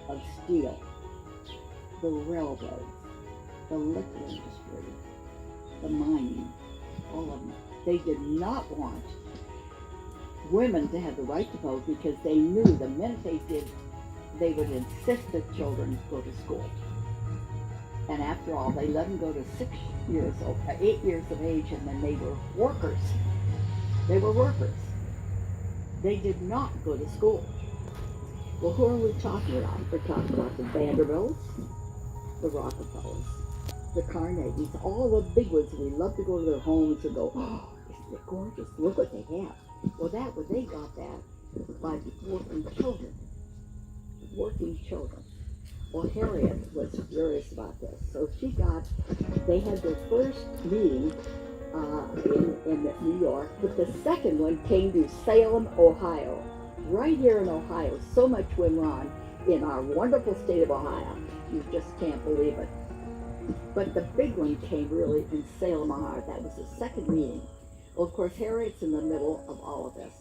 of steel, the railroads, the liquor industry, the mining, all of them. They did not want women to have the right to vote because they knew the minute they did, they would insist that children go to school. And after all, they let them go to 8 years of age, and then they were workers. They were workers. They did not go to school. Well, who are we talking about? We're talking about the Vanderbilts, the Rockefellers, the Carnegies, all the big ones. We love to go to their homes and go, oh, isn't it gorgeous? Look what they have. Well, they got that by working children. Working children. Well, Harriet was furious about this. So they had their first meeting in New York, but the second one came to Salem, Ohio. Right here in Ohio, so much went on in our wonderful state of Ohio. You just can't believe it. But the big one came really in Salem, Ohio. That was the second meeting. Well, of course, Harriet's in the middle of all of this.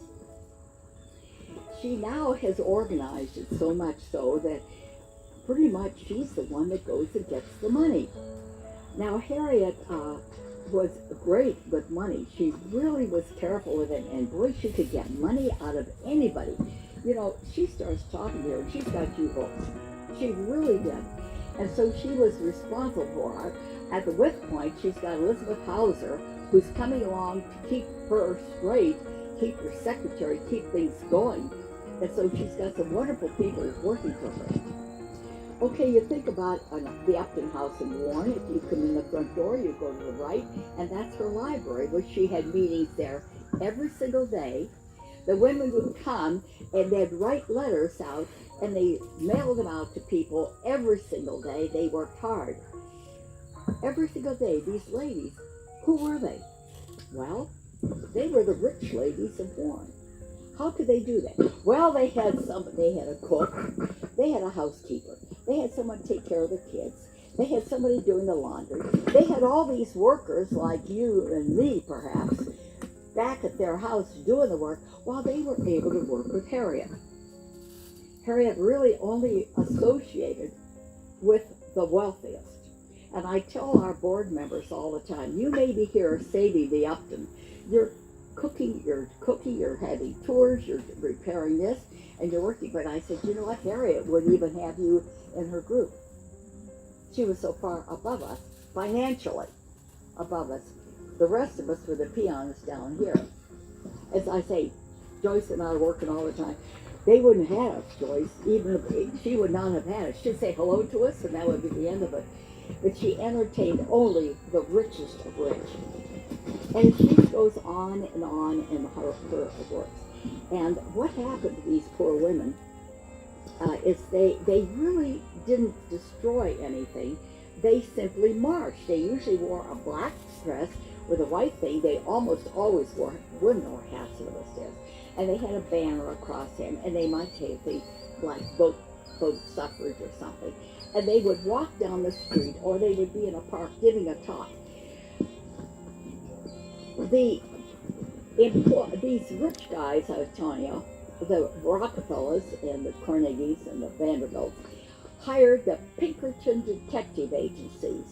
She now has organized it so much so that pretty much she's the one that goes and gets the money. Now, Harriet was great with money. She really was careful with it, and boy, she could get money out of anybody. You know, she starts talking to her, and she's got U-boats. She really did. And so she was responsible for her. At the West Point, she's got Elizabeth Hauser, who's coming along to keep her straight, keep her secretary, keep things going. And so she's got some wonderful people working for her. Okay, you think about the Upton house in Warren. If you come in the front door, you go to the right, and that's her library, where she had meetings there every single day. The women would come, and they'd write letters out, and they mailed them out to people every single day. They worked hard. Every single day, these ladies, who were they? Well, they were the rich ladies of Warren. How could they do that? Well, they had a cook, they had a housekeeper, they had someone take care of the kids, they had somebody doing the laundry, they had all these workers like you and me, perhaps, back at their house doing the work while they were able to work with Harriet. Harriet really only associated with the wealthiest. And I tell our board members all the time, you may be here saving the Upton. You're cooking, you're having tours, you're repairing this, and you're working. But I said, you know what, Harriet wouldn't even have you in her group. She was so far above us, financially above us. The rest of us were the peons down here. As I say, Joyce and I are working all the time. They wouldn't have us, Joyce, even if she would not have had us. She'd say hello to us, and that would be the end of it. But she entertained only the richest of rich. And she goes on and on in her works. And what happened to these poor women is they really didn't destroy anything. They simply marched. They usually wore a black dress with a white thing. They almost always wore, wouldn't know half of us did. And they had a banner across them, and they might say things like vote suffrage or something. And they would walk down the street, or they would be in a park giving a talk. The These rich guys I was telling you, the Rockefellers and the Carnegies and the Vanderbilts, hired the Pinkerton detective agencies.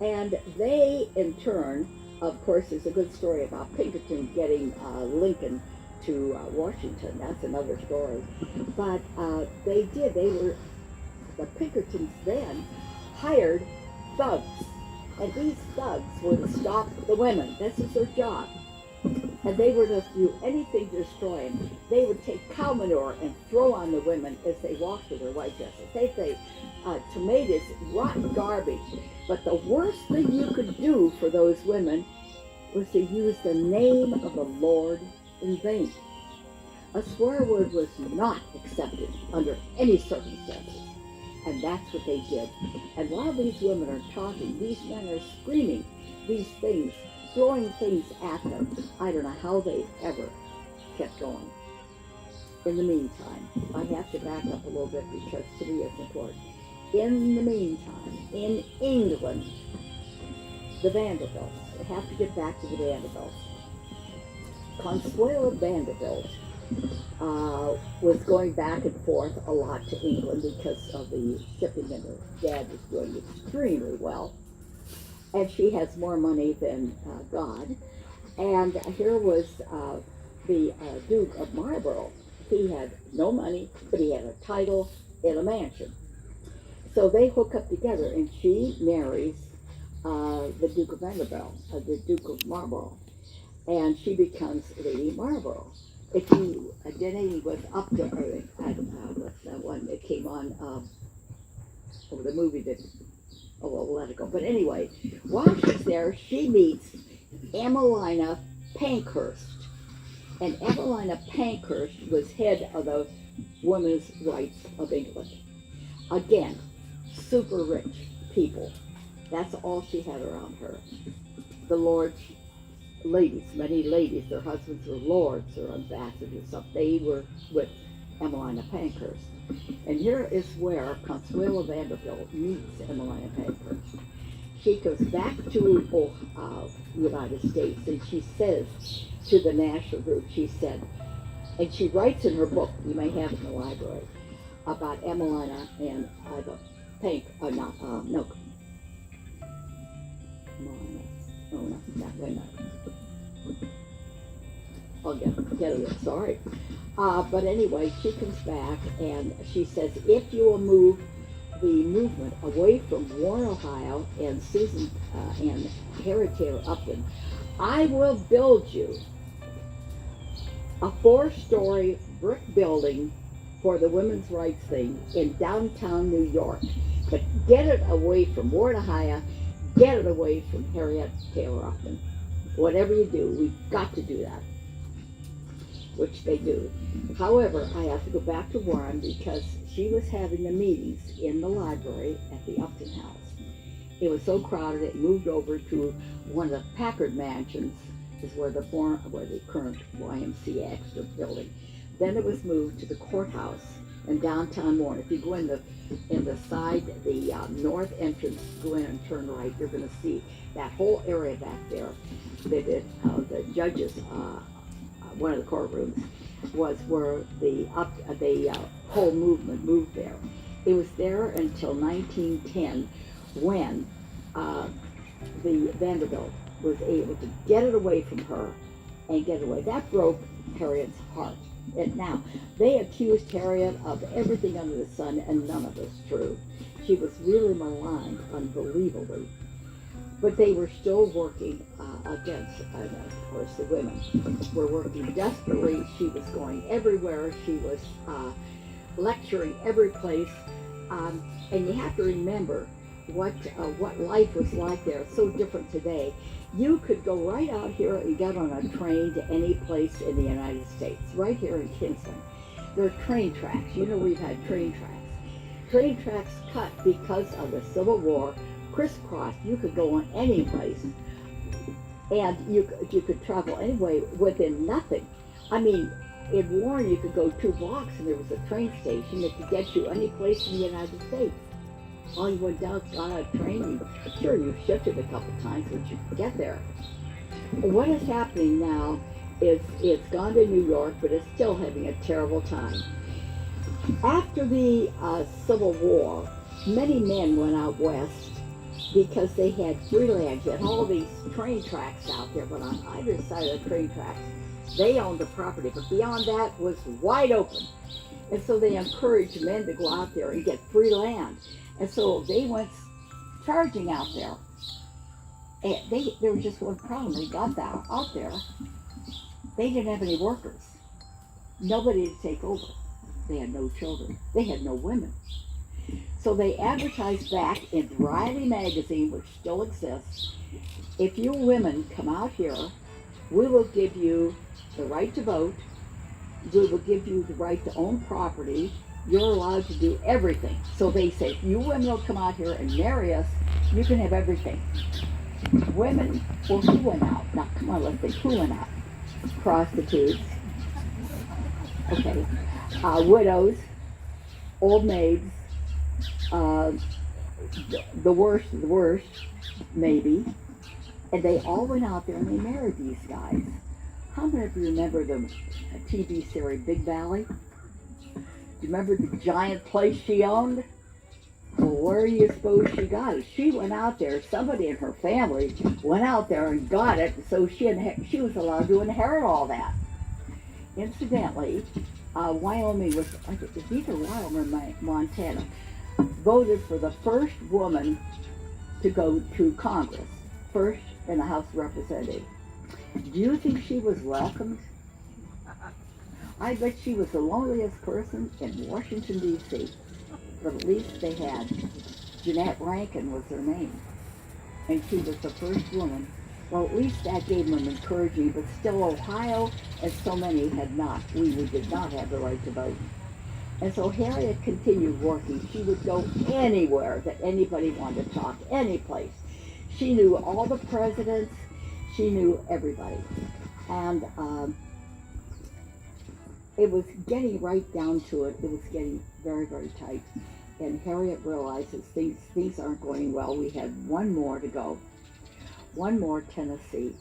And they, in turn, of course, there's a good story about Pinkerton getting Lincoln to Washington. That's another story. But the Pinkertons then hired thugs. And these thugs were to stop the women. This is their job. And they were to do anything to destroy them. They would take cow manure and throw on the women as they walked to their white dresses. They'd say, tomatoes, rotten garbage. But the worst thing you could do for those women was to use the name of the Lord in vain. A swear word was not accepted under any circumstances. And that's what they did. And while these women are talking, these men are screaming these things, throwing things at them. I don't know how they ever kept going. In the meantime, I have to back up a little bit because to me it's important. In the meantime, in England, the Vanderbilts, I have to get back to the Vanderbilts. Consuelo Vanderbilt was going back and forth a lot to England because of the shipping, and her dad was doing extremely well. And she has more money than God. And here was the Duke of Marlborough. He had no money, but he had a title and a mansion. So they hook up together, and she marries the Duke of Vanderbilt, the Duke of Marlborough, and she becomes Lady Marlborough. If you did anything with Upton, or what's that one that came on, the movie that, oh, well, we'll let it go. But anyway, while she's there, she meets Emmeline Pankhurst. And Emmeline Pankhurst was head of the Women's Rights of England. Again, super rich people. That's all she had around her. The Lord's ladies, many ladies, their husbands were lords or ambassadors, so they were with Emmeline Pankhurst. And here is where Consuelo Vanderbilt meets Emmeline Pankhurst. She goes back to the United States, and she says to the National Group, she said, and she writes in her book, you may have it in the library, about Emmeline and I'll get it, sorry. But anyway, she comes back and she says, if you will move the movement away from Warren, Ohio, and Susan and Harry Taylor Upton, I will build you a 4-story brick building for the women's rights thing in downtown New York. But get it away from Warren, Ohio, get it away from Harriet Taylor Upton. Whatever you do, we've got to do that, which they do. However, I have to go back to Warren because she was having the meetings in the library at the Upton House. It was so crowded, it moved over to one of the Packard mansions, is where the current YMCA extra building. Then it was moved to the courthouse in downtown Warren. If you go in the side, the north entrance, go in and turn right, you're going to see that whole area back there. The judges, one of the courtrooms, was where the whole movement moved there. It was there until 1910 when the Vanderbilt was able to get it away from her and get it away. That broke Harriet's heart. And now, they accused Harriet of everything under the sun, and none of it's true. She was really maligned unbelievably. But they were still working against, of course, the women were working desperately. She was going everywhere. She was lecturing every place. And you have to remember what life was like there. It's so different today. You could go right out here and get on a train to any place in the United States, right here in Kinsman. There are train tracks. You know, we've had train tracks. Train tracks cut because of the Civil War, crisscross. You could go on any place, and you could travel anyway within nothing. I mean, in Warren, you could go 2 blocks and there was a train station that could get you any place in the United States. All you went down, got on a train, you shifted a couple times, but you could get there. What is happening now It's gone to New York, but it's still having a terrible time. After the Civil War, many men went out west because they had free land. You had all these train tracks out there, but on either side of the train tracks, they owned the property, but beyond that was wide open. And so they encouraged men to go out there and get free land. And so they went charging out there. And there was just one problem. They got that out there. They didn't have any workers. Nobody to take over. They had no children. They had no women. So they advertised back in Riley magazine, which still exists, if you women come out here, we will give you the right to vote, we will give you the right to own property, you're allowed to do everything. So they say, if you women will come out here and marry us, you can have everything. Women, well, who went out? Now, come on, let's think, who went out? Prostitutes, okay, widows, old maids, the worst of the worst, maybe, and they all went out there and they married these guys. How many of you remember the TV series Big Valley? Do you remember the giant place she owned? Well, where do you suppose she got it? She went out there, somebody in her family went out there and got it, so she was allowed to inherit all that. Incidentally, Wyoming was, it's either Wyoming or Montana, voted for the first woman to go to Congress, first in the House of Representatives. Do you think she was welcomed? I bet she was the loneliest person in Washington, D.C. But at least they had, Jeanette Rankin was her name, and she was the first woman. Well, at least that gave them encouragement, but still Ohio, and so many had not. We did not have the right to vote. And so Harriet continued working. She would go anywhere that anybody wanted to talk, any place. She knew all the presidents. She knew everybody. And it was getting right down to it. It was getting very, very tight. And Harriet realizes things aren't going well. We had one more to go. One more, Tennessee.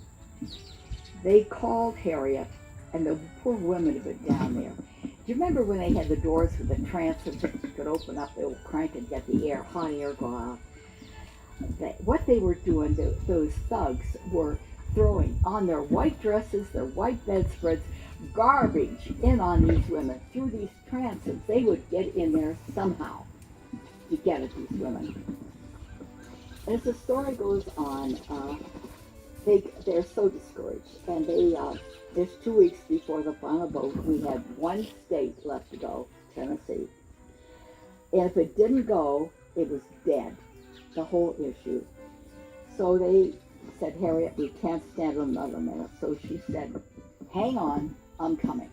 They called Harriet, and the poor women had been down there. Do you remember when they had the doors with the transom that could open up, they would crank and get the air, hot air go out? What they were doing, those thugs were throwing on their white dresses, their white bedspreads, garbage in on these women through these transoms. They would get in there somehow to get at these women. As the story goes on, they're so discouraged, and there's 2 weeks before the final vote. We had one state left to go, Tennessee, and if it didn't go, it was dead, the whole issue. So they said, Harriet, we can't stand another minute. So she said, hang on, I'm coming.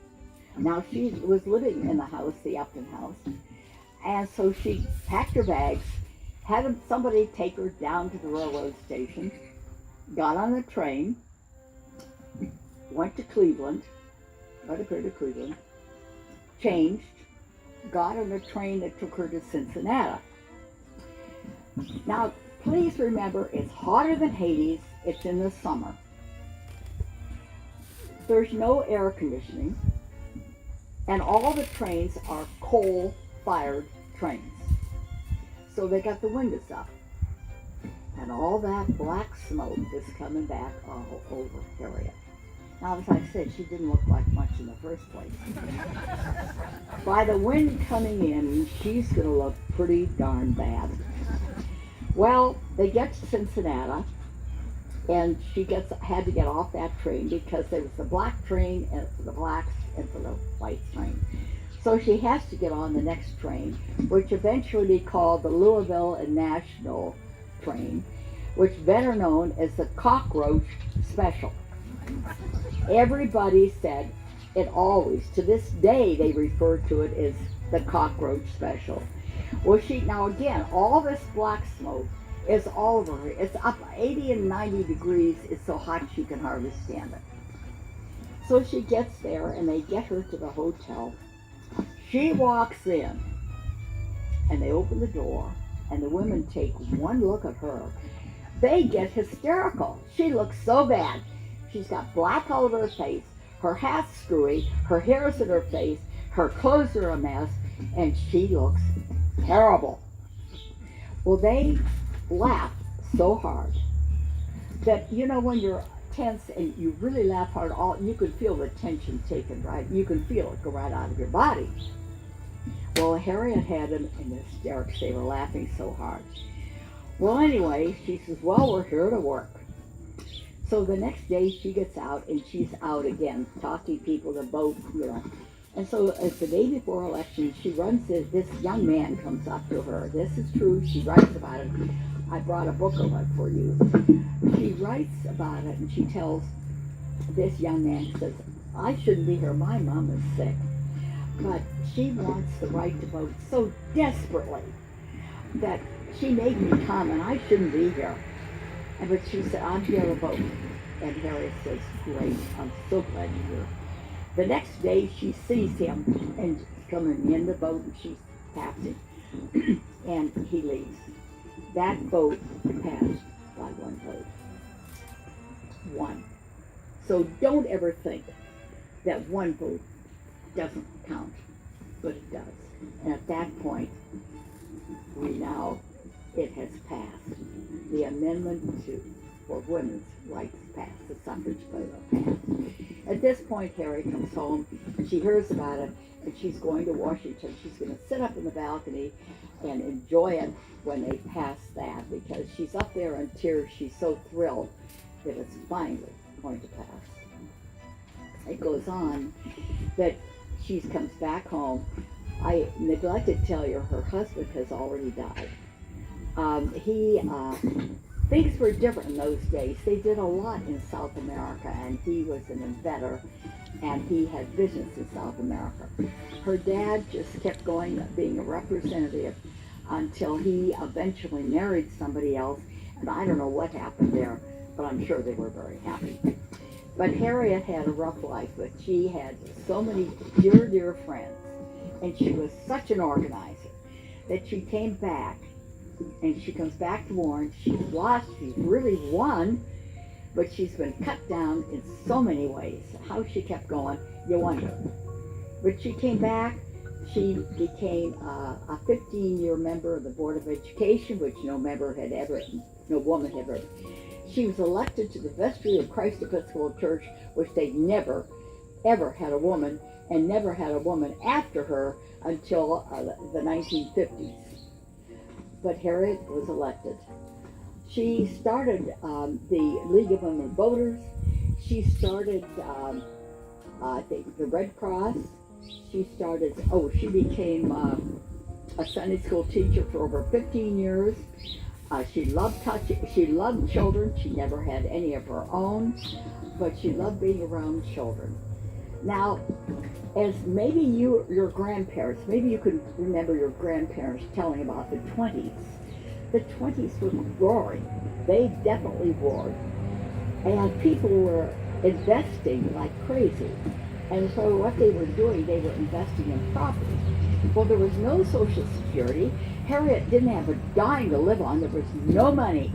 Now she was living in the house, the Upton house, and so she packed her bags, had somebody take her down to the railroad station, got on a train, went to Cleveland, right up here to Cleveland, changed, got on a train that took her to Cincinnati. Now, please remember, it's hotter than Hades, it's in the summer. There's no air conditioning, and all the trains are coal-fired trains. So they got the windows up, and all that black smoke is coming back all over Harriet. Now, as I said, she didn't look like much in the first place. By the wind coming in, she's going to look pretty darn bad. Well, they get to Cincinnati, and she had to get off that train because there was the black train and for the blacks and for the white train. So she has to get on the next train, which eventually be called the Louisville and National train, which better known as the Cockroach Special. Everybody said it always, to this day, they refer to it as the Cockroach Special. Well, now again, all this black smoke is all over her. It's up 80 and 90 degrees. It's so hot she can hardly stand it. So she gets there, and they get her to the hotel. She walks in, and they open the door, and the women take one look at her. They get hysterical. She looks so bad. She's got black all over her face. Her hat's screwy, her hair's in her face, her clothes are a mess, and she looks terrible. Well, they laughed so hard that, you know, when you're tense and you really laugh hard, you can feel the tension taken, right? You can feel it go right out of your body. Well, Harriet had them in hysterics. They were laughing so hard. Well, anyway, she says, well, we're here to work. So the next day she gets out and she's out again, talking to people, the boat, you know. And so it's the day before election, she runs, this young man comes up to her. This is true, she writes about it. I brought a book of it for you. She writes about it and she tells this young man, says, I shouldn't be here, my mom is sick. But she wants the right to vote so desperately that she made me come and I shouldn't be here. But she said, I'm here to vote. And Harriet says, great, I'm so glad you're here. The next day she sees him and coming in the boat and she's passing. And he leaves. That vote passed by one vote. One. So don't ever think that one vote doesn't count, but it does. And at that point, it has passed. The amendment for women's rights passed. The suffrage vote passed. At this point, Harry comes home. She hears about it, and she's going to Washington. She's going to sit up in the balcony and enjoy it when they pass that, because she's up there in tears. She's so thrilled that it's finally going to pass. It goes on that she comes back home. I neglected to tell you her husband has already died. Things were different in those days. They did a lot in South America, and he was an inventor, and he had business in South America. Her dad just kept going, being a representative, until he eventually married somebody else, and I don't know what happened there, but I'm sure they were very happy. But Harriet had a rough life, but she had so many dear, dear friends, and she was such an organizer that she came back, and she comes back to Warren. She's lost, she's really won, but she's been cut down in so many ways. How she kept going, you wonder. But she came back, she became a 15-year member of the Board of Education, which no woman had ever. She was elected to the vestry of Christ Episcopal Church, which they never, ever had a woman, and never had a woman after her until the 1950s. But Harriet was elected. She started the League of Women Voters. She started, the Red Cross. She became a Sunday school teacher for over 15 years. She loved children. She never had any of her own, but she loved being around children. Now, as maybe your grandparents, maybe you can remember your grandparents telling about the 20s. The 20s were roaring. They definitely roared. And people were investing like crazy. And so what they were doing, they were investing in property. Well, there was no Social Security. Harriet didn't have a dime to live on. There was no money.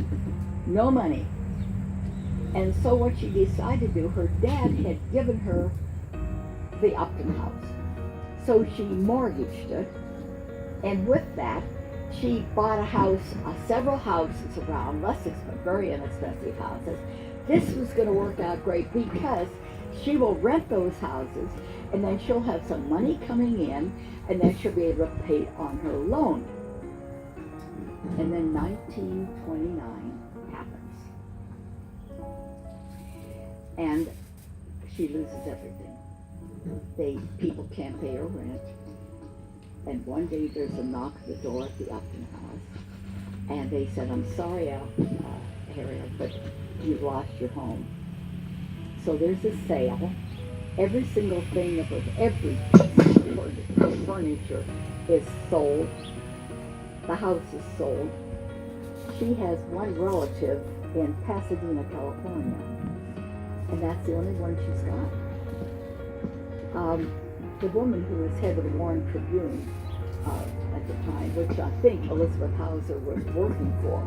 No money. And so what she decided to do, her dad had given her the Upton house. So she mortgaged it. And with that, she bought a house, several houses around, very inexpensive houses. This was going to work out great because she will rent those houses, and then she'll have some money coming in, and then she'll be able to pay on her loan. And then 1929 happens. And she loses everything. People can't pay her rent. And one day there's a knock at the door at the Upton house. And they said, I'm sorry, Harriet, but you've lost your home. So there's a sale. Every single thing of every piece of furniture is sold. The house is sold. She has one relative in Pasadena, California. And that's the only one she's got. The woman who was head of the Warren Tribune at the time, which I think Elizabeth Hauser was working for,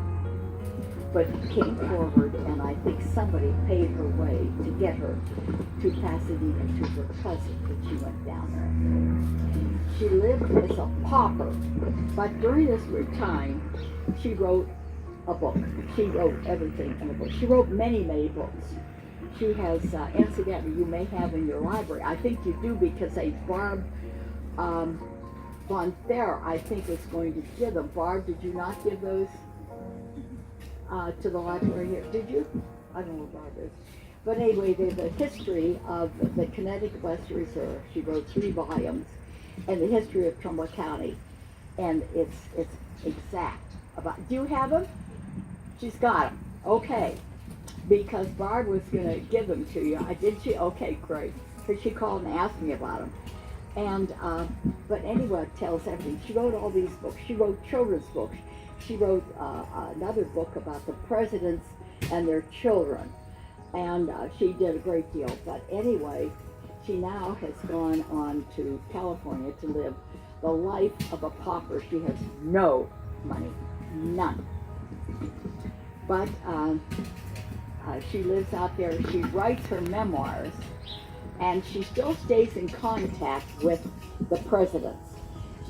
but came forward, and I think somebody paid her way to get her to Pasadena to her cousin, and she went down there. She lived as a pauper, but during this time, she wrote a book. She wrote everything in a book. She wrote many, many books. She has, incidentally, you may have in your library. I think you do because a Barb Von Thayer, I think, is going to give them. Barb, did you not give those to the library here? Did you? I don't know what Barb is. But anyway, there's a history of the Connecticut Western Reserve. She wrote 3 volumes, and the history of Trumbull County. And it's exact. Do you have them? She's got them. Okay. Because Barb was going to give them to you. Did she? Okay, great. Because she called and asked me about them. And, but anyway, it tells everything. She wrote all these books. She wrote children's books. She wrote another book about the presidents and their children. And she did a great deal. But anyway, she now has gone on to California to live the life of a pauper. She has no money, none. But she lives out there. She writes her memoirs, and she still stays in contact with the presidents.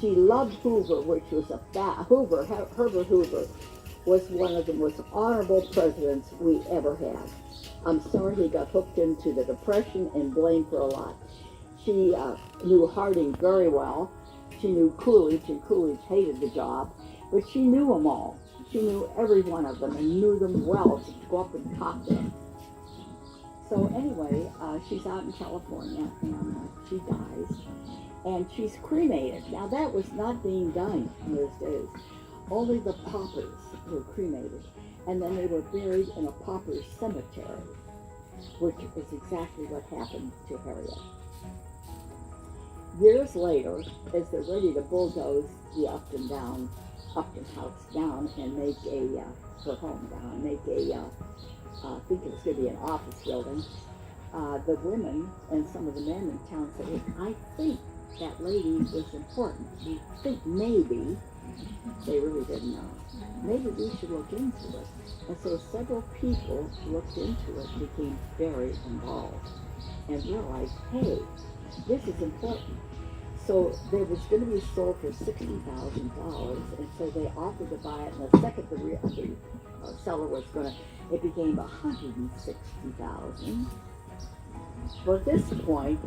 She loved Hoover, which was Herbert Hoover was one of the most honorable presidents we ever had. I'm sorry he got hooked into the Depression and blamed for a lot. She knew Harding very well. She knew Coolidge, and Coolidge hated the job, but she knew them all. She knew every one of them and knew them well to go up and talk to them. So anyway, she's out in California, and she dies, and she's cremated. Now that was not being done in those days. Only the paupers were cremated, and then they were buried in a pauper's cemetery, which is exactly what happened to Harriet. Years later, as they're ready to bulldoze the Upton house down and make her home down, make I think it was going to be an office building, the women and some of the men in town said, hey, I think that lady was important. We think maybe, they really didn't know, maybe we should look into it. And so several people looked into it, became very involved, and realized, hey, this is important. So there was going to be sold for $60,000, and so they offered to buy it, and the second the seller was going to, it became $160,000. Well, at this point,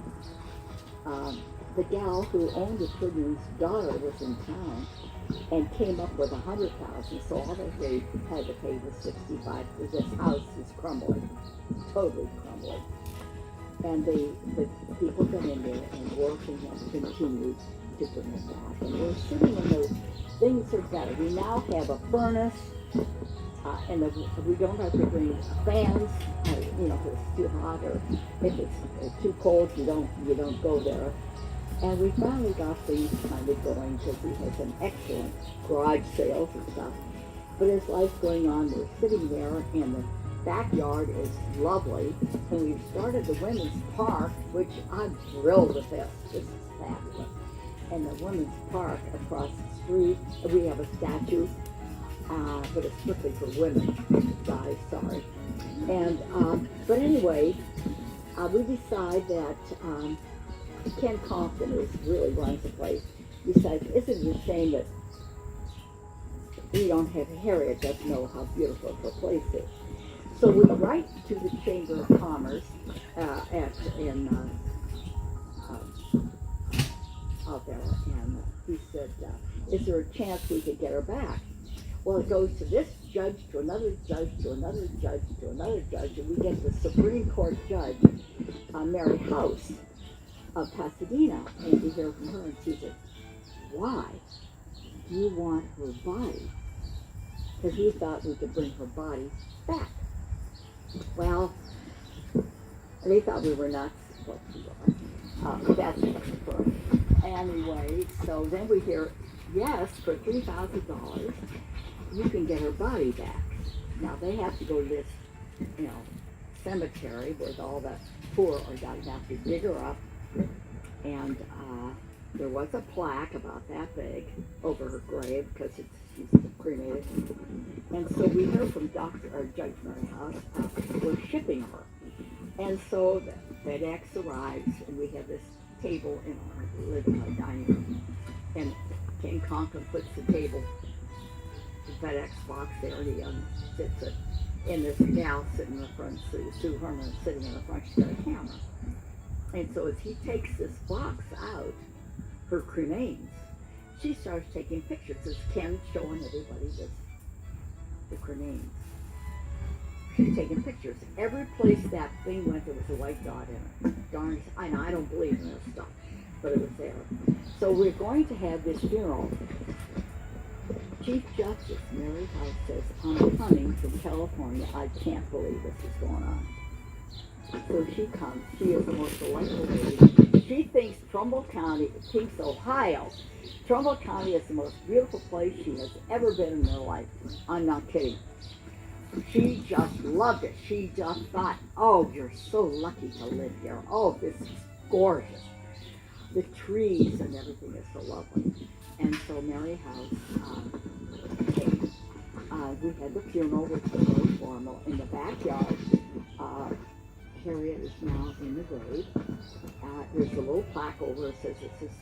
the gal who owned the Tribune's daughter was in town and came up with $100,000. So all they had to pay was $65,000 because this house is crumbling, totally crumbling. And the people got in there and working and continued to bring it back. And we're sitting in those things are better. We now have a furnace, and we don't have to bring fans. If it's too hot or if it's too cold, you don't go there. And we finally got things kind of going because we had some excellent garage sales and stuff. But as life's going on, we're sitting there, and the backyard is lovely, and we've started the women's park, which I'm thrilled with this. This is fabulous. And the women's park across the street, we have a statue, but it's strictly for women, guys, sorry. And, but anyway, we decide that Ken Compton, who really runs the place, decides, isn't it a shame that we don't have Harriet doesn't know how beautiful her place is. So we write to the Chamber of Commerce out there, and he said, is there a chance we could get her back? Well, it goes to this judge, to another judge, to another judge, to another judge, and we get the Supreme Court judge, Mary House of Pasadena, and we hear from her, and she said, why do you want her body? Because we thought we could bring her body back. Well, they thought we were nuts. Well, we were. That's confirmed. Anyway, so then we hear, yes, for $3,000, you can get her body back. Now they have to go to this, cemetery with all the poor are down. They have to dig her up, and there was a plaque about that big over her grave because she's cremated. And so we heard from Judge Mary House, we're shipping her. And so the FedEx arrives, and we have this table in our living room, dining room. And King Conklin puts the table, the FedEx box there, he sits it. And this gal sitting in the front, Sue Herman sitting in the front, she's got a camera. And so as he takes this box out, her cremains, she starts taking pictures. This Ken showing everybody the cremains. She's taking pictures. Every place that thing went, there was a white dot in it. Darn, I know, I don't believe in this stuff, but it was there. So we're going to have this funeral. Chief Justice Mary House says, I'm coming from California. I can't believe this is going on. So she comes. She is the most delightful lady. She thinks Ohio. Trumbull County is the most beautiful place she has ever been in her life. I'm not kidding. She just loved it. She just thought, oh, you're so lucky to live here. Oh, this is gorgeous. The trees and everything is so lovely. And so Mary House came. We had the funeral, which was very formal. In the backyard, Harriet is now in the grave. There's a little plaque over it that says this is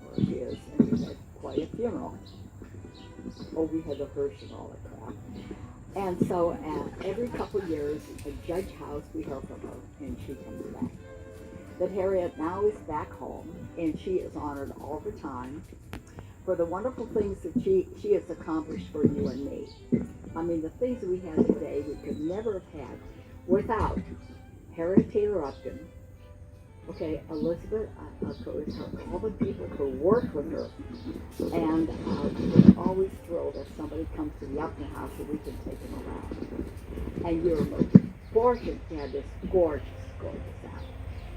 where she is. And we had quite a funeral. Oh, we had the hearse and all that crap. And so every couple of years, at Judge House, we hear from her, and she comes back. But Harriet now is back home, and she is honored all the time for the wonderful things that she has accomplished for you and me. I mean, the things that we have today, we could never have had without Harriet Taylor Upton, okay, Elizabeth Kraus, all the people who worked with her. And we're always thrilled if somebody comes to the Upton house and we can take them around. And you're most fortunate to have this gorgeous, gorgeous house.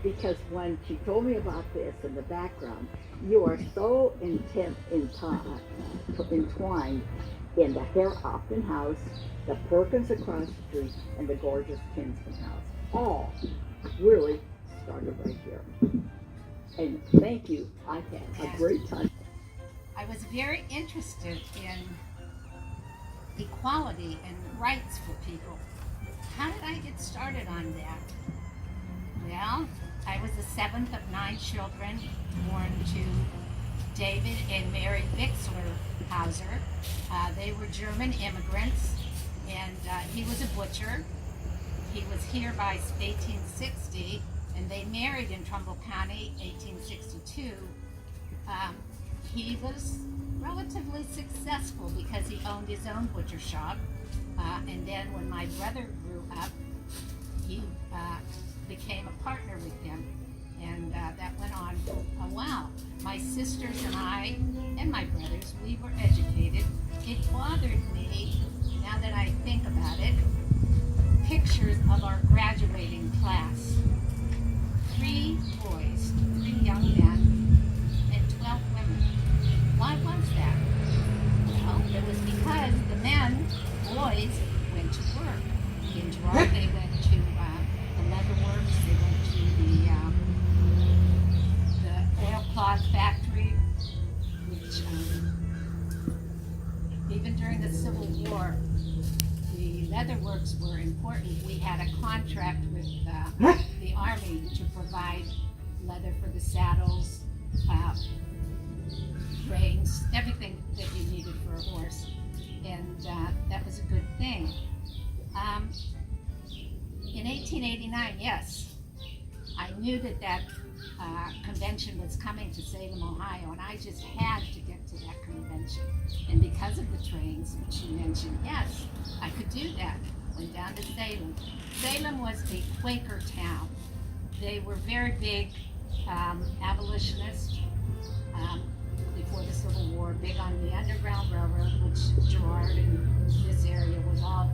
Because when she told me about this in the background, you are so entwined in the Hare Upton house, the Perkins across the street, and the gorgeous Kinsman house. All really started right here. And thank you. I had a great time. I was very interested in equality and rights for people. How did I get started on that? Well, I was the seventh of 9 children born to David and Mary Bixler Hauser. They were German immigrants, and he was a butcher. He was here by 1860, and they married in Trumbull County, 1862. He was relatively successful because he owned his own butcher shop. And then when my brother grew up, he became a partner with him. And that went on for a while. My sisters and I, and my brothers, we were educated. It bothered me, now that I think about it, pictures of our graduating class. 3 boys, 3 young men, and 12 women. Why was that? Well, it was because the men, boys, went to work. In Gerard, they went to the leather works, they went to the oilcloth factory, which even during the Civil War, the leather works were important. We had a contract with the Army to provide leather for the saddles, reins, everything that you needed for a horse. And that was a good thing. In 1889, yes, I knew that convention was coming to Salem, Ohio, and I just had to get to that convention. And because of the trains, which you mentioned, yes, I could do that. Went down to Salem. Salem was a Quaker town. They were very big abolitionists before the Civil War, big on the Underground Railroad, which Gerard and this area was all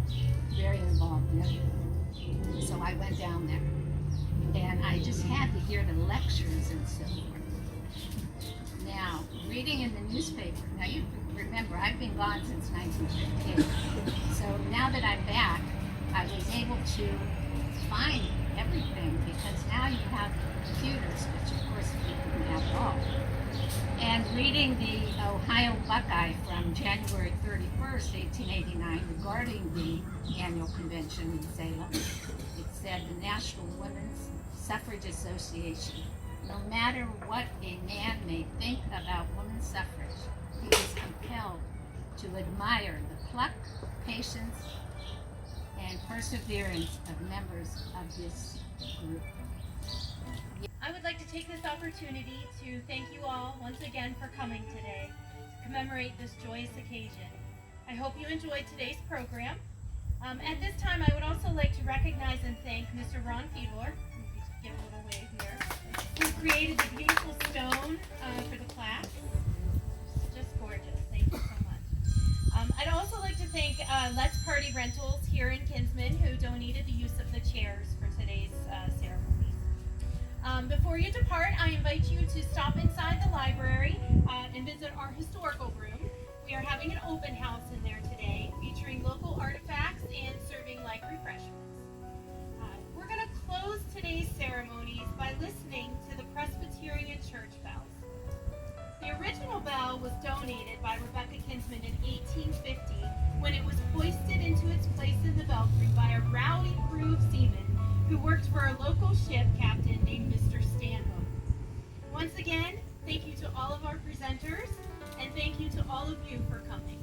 very involved in. So I went down there, and I just had to hear the lectures and so forth. Now, reading in the newspaper, now you remember, I've been gone since 1958, so now that I'm back, I was able to find everything, because now you have computers, which of course we didn't have at all. And reading the Ohio Buckeye from January 31st, 1889, regarding the annual convention in Salem, it said the National Women's Suffrage Association, no matter what a man may think about women's suffrage, he is compelled to admire the pluck, patience, and perseverance of members of this group. I would like to take this opportunity to thank you all once again for coming today to commemorate this joyous occasion. I hope you enjoyed today's program. At this time, I would also like to recognize and thank Mr. Ron Feedor, give a little wave here, who created the beautiful stone for the class. Just gorgeous. Thank you so much. I'd also like to thank Let's Party Rentals here in Kinsman, who donated the use of the chairs for today's ceremonies. Before you depart, I invite you to stop inside the library and visit our historical room. We are having an open house in there today, featuring local artifacts and serving light refreshments. We're going to close today's ceremonies by listening to the Presbyterian church bells. The original bell was donated by Rebecca Kinsman in 1850 when it was hoisted into its place in the belfry by a rowdy crew of seamen who worked for a local ship captain named Mr. Stanhope. Once again, thank you to all of our presenters, and thank you to all of you for coming.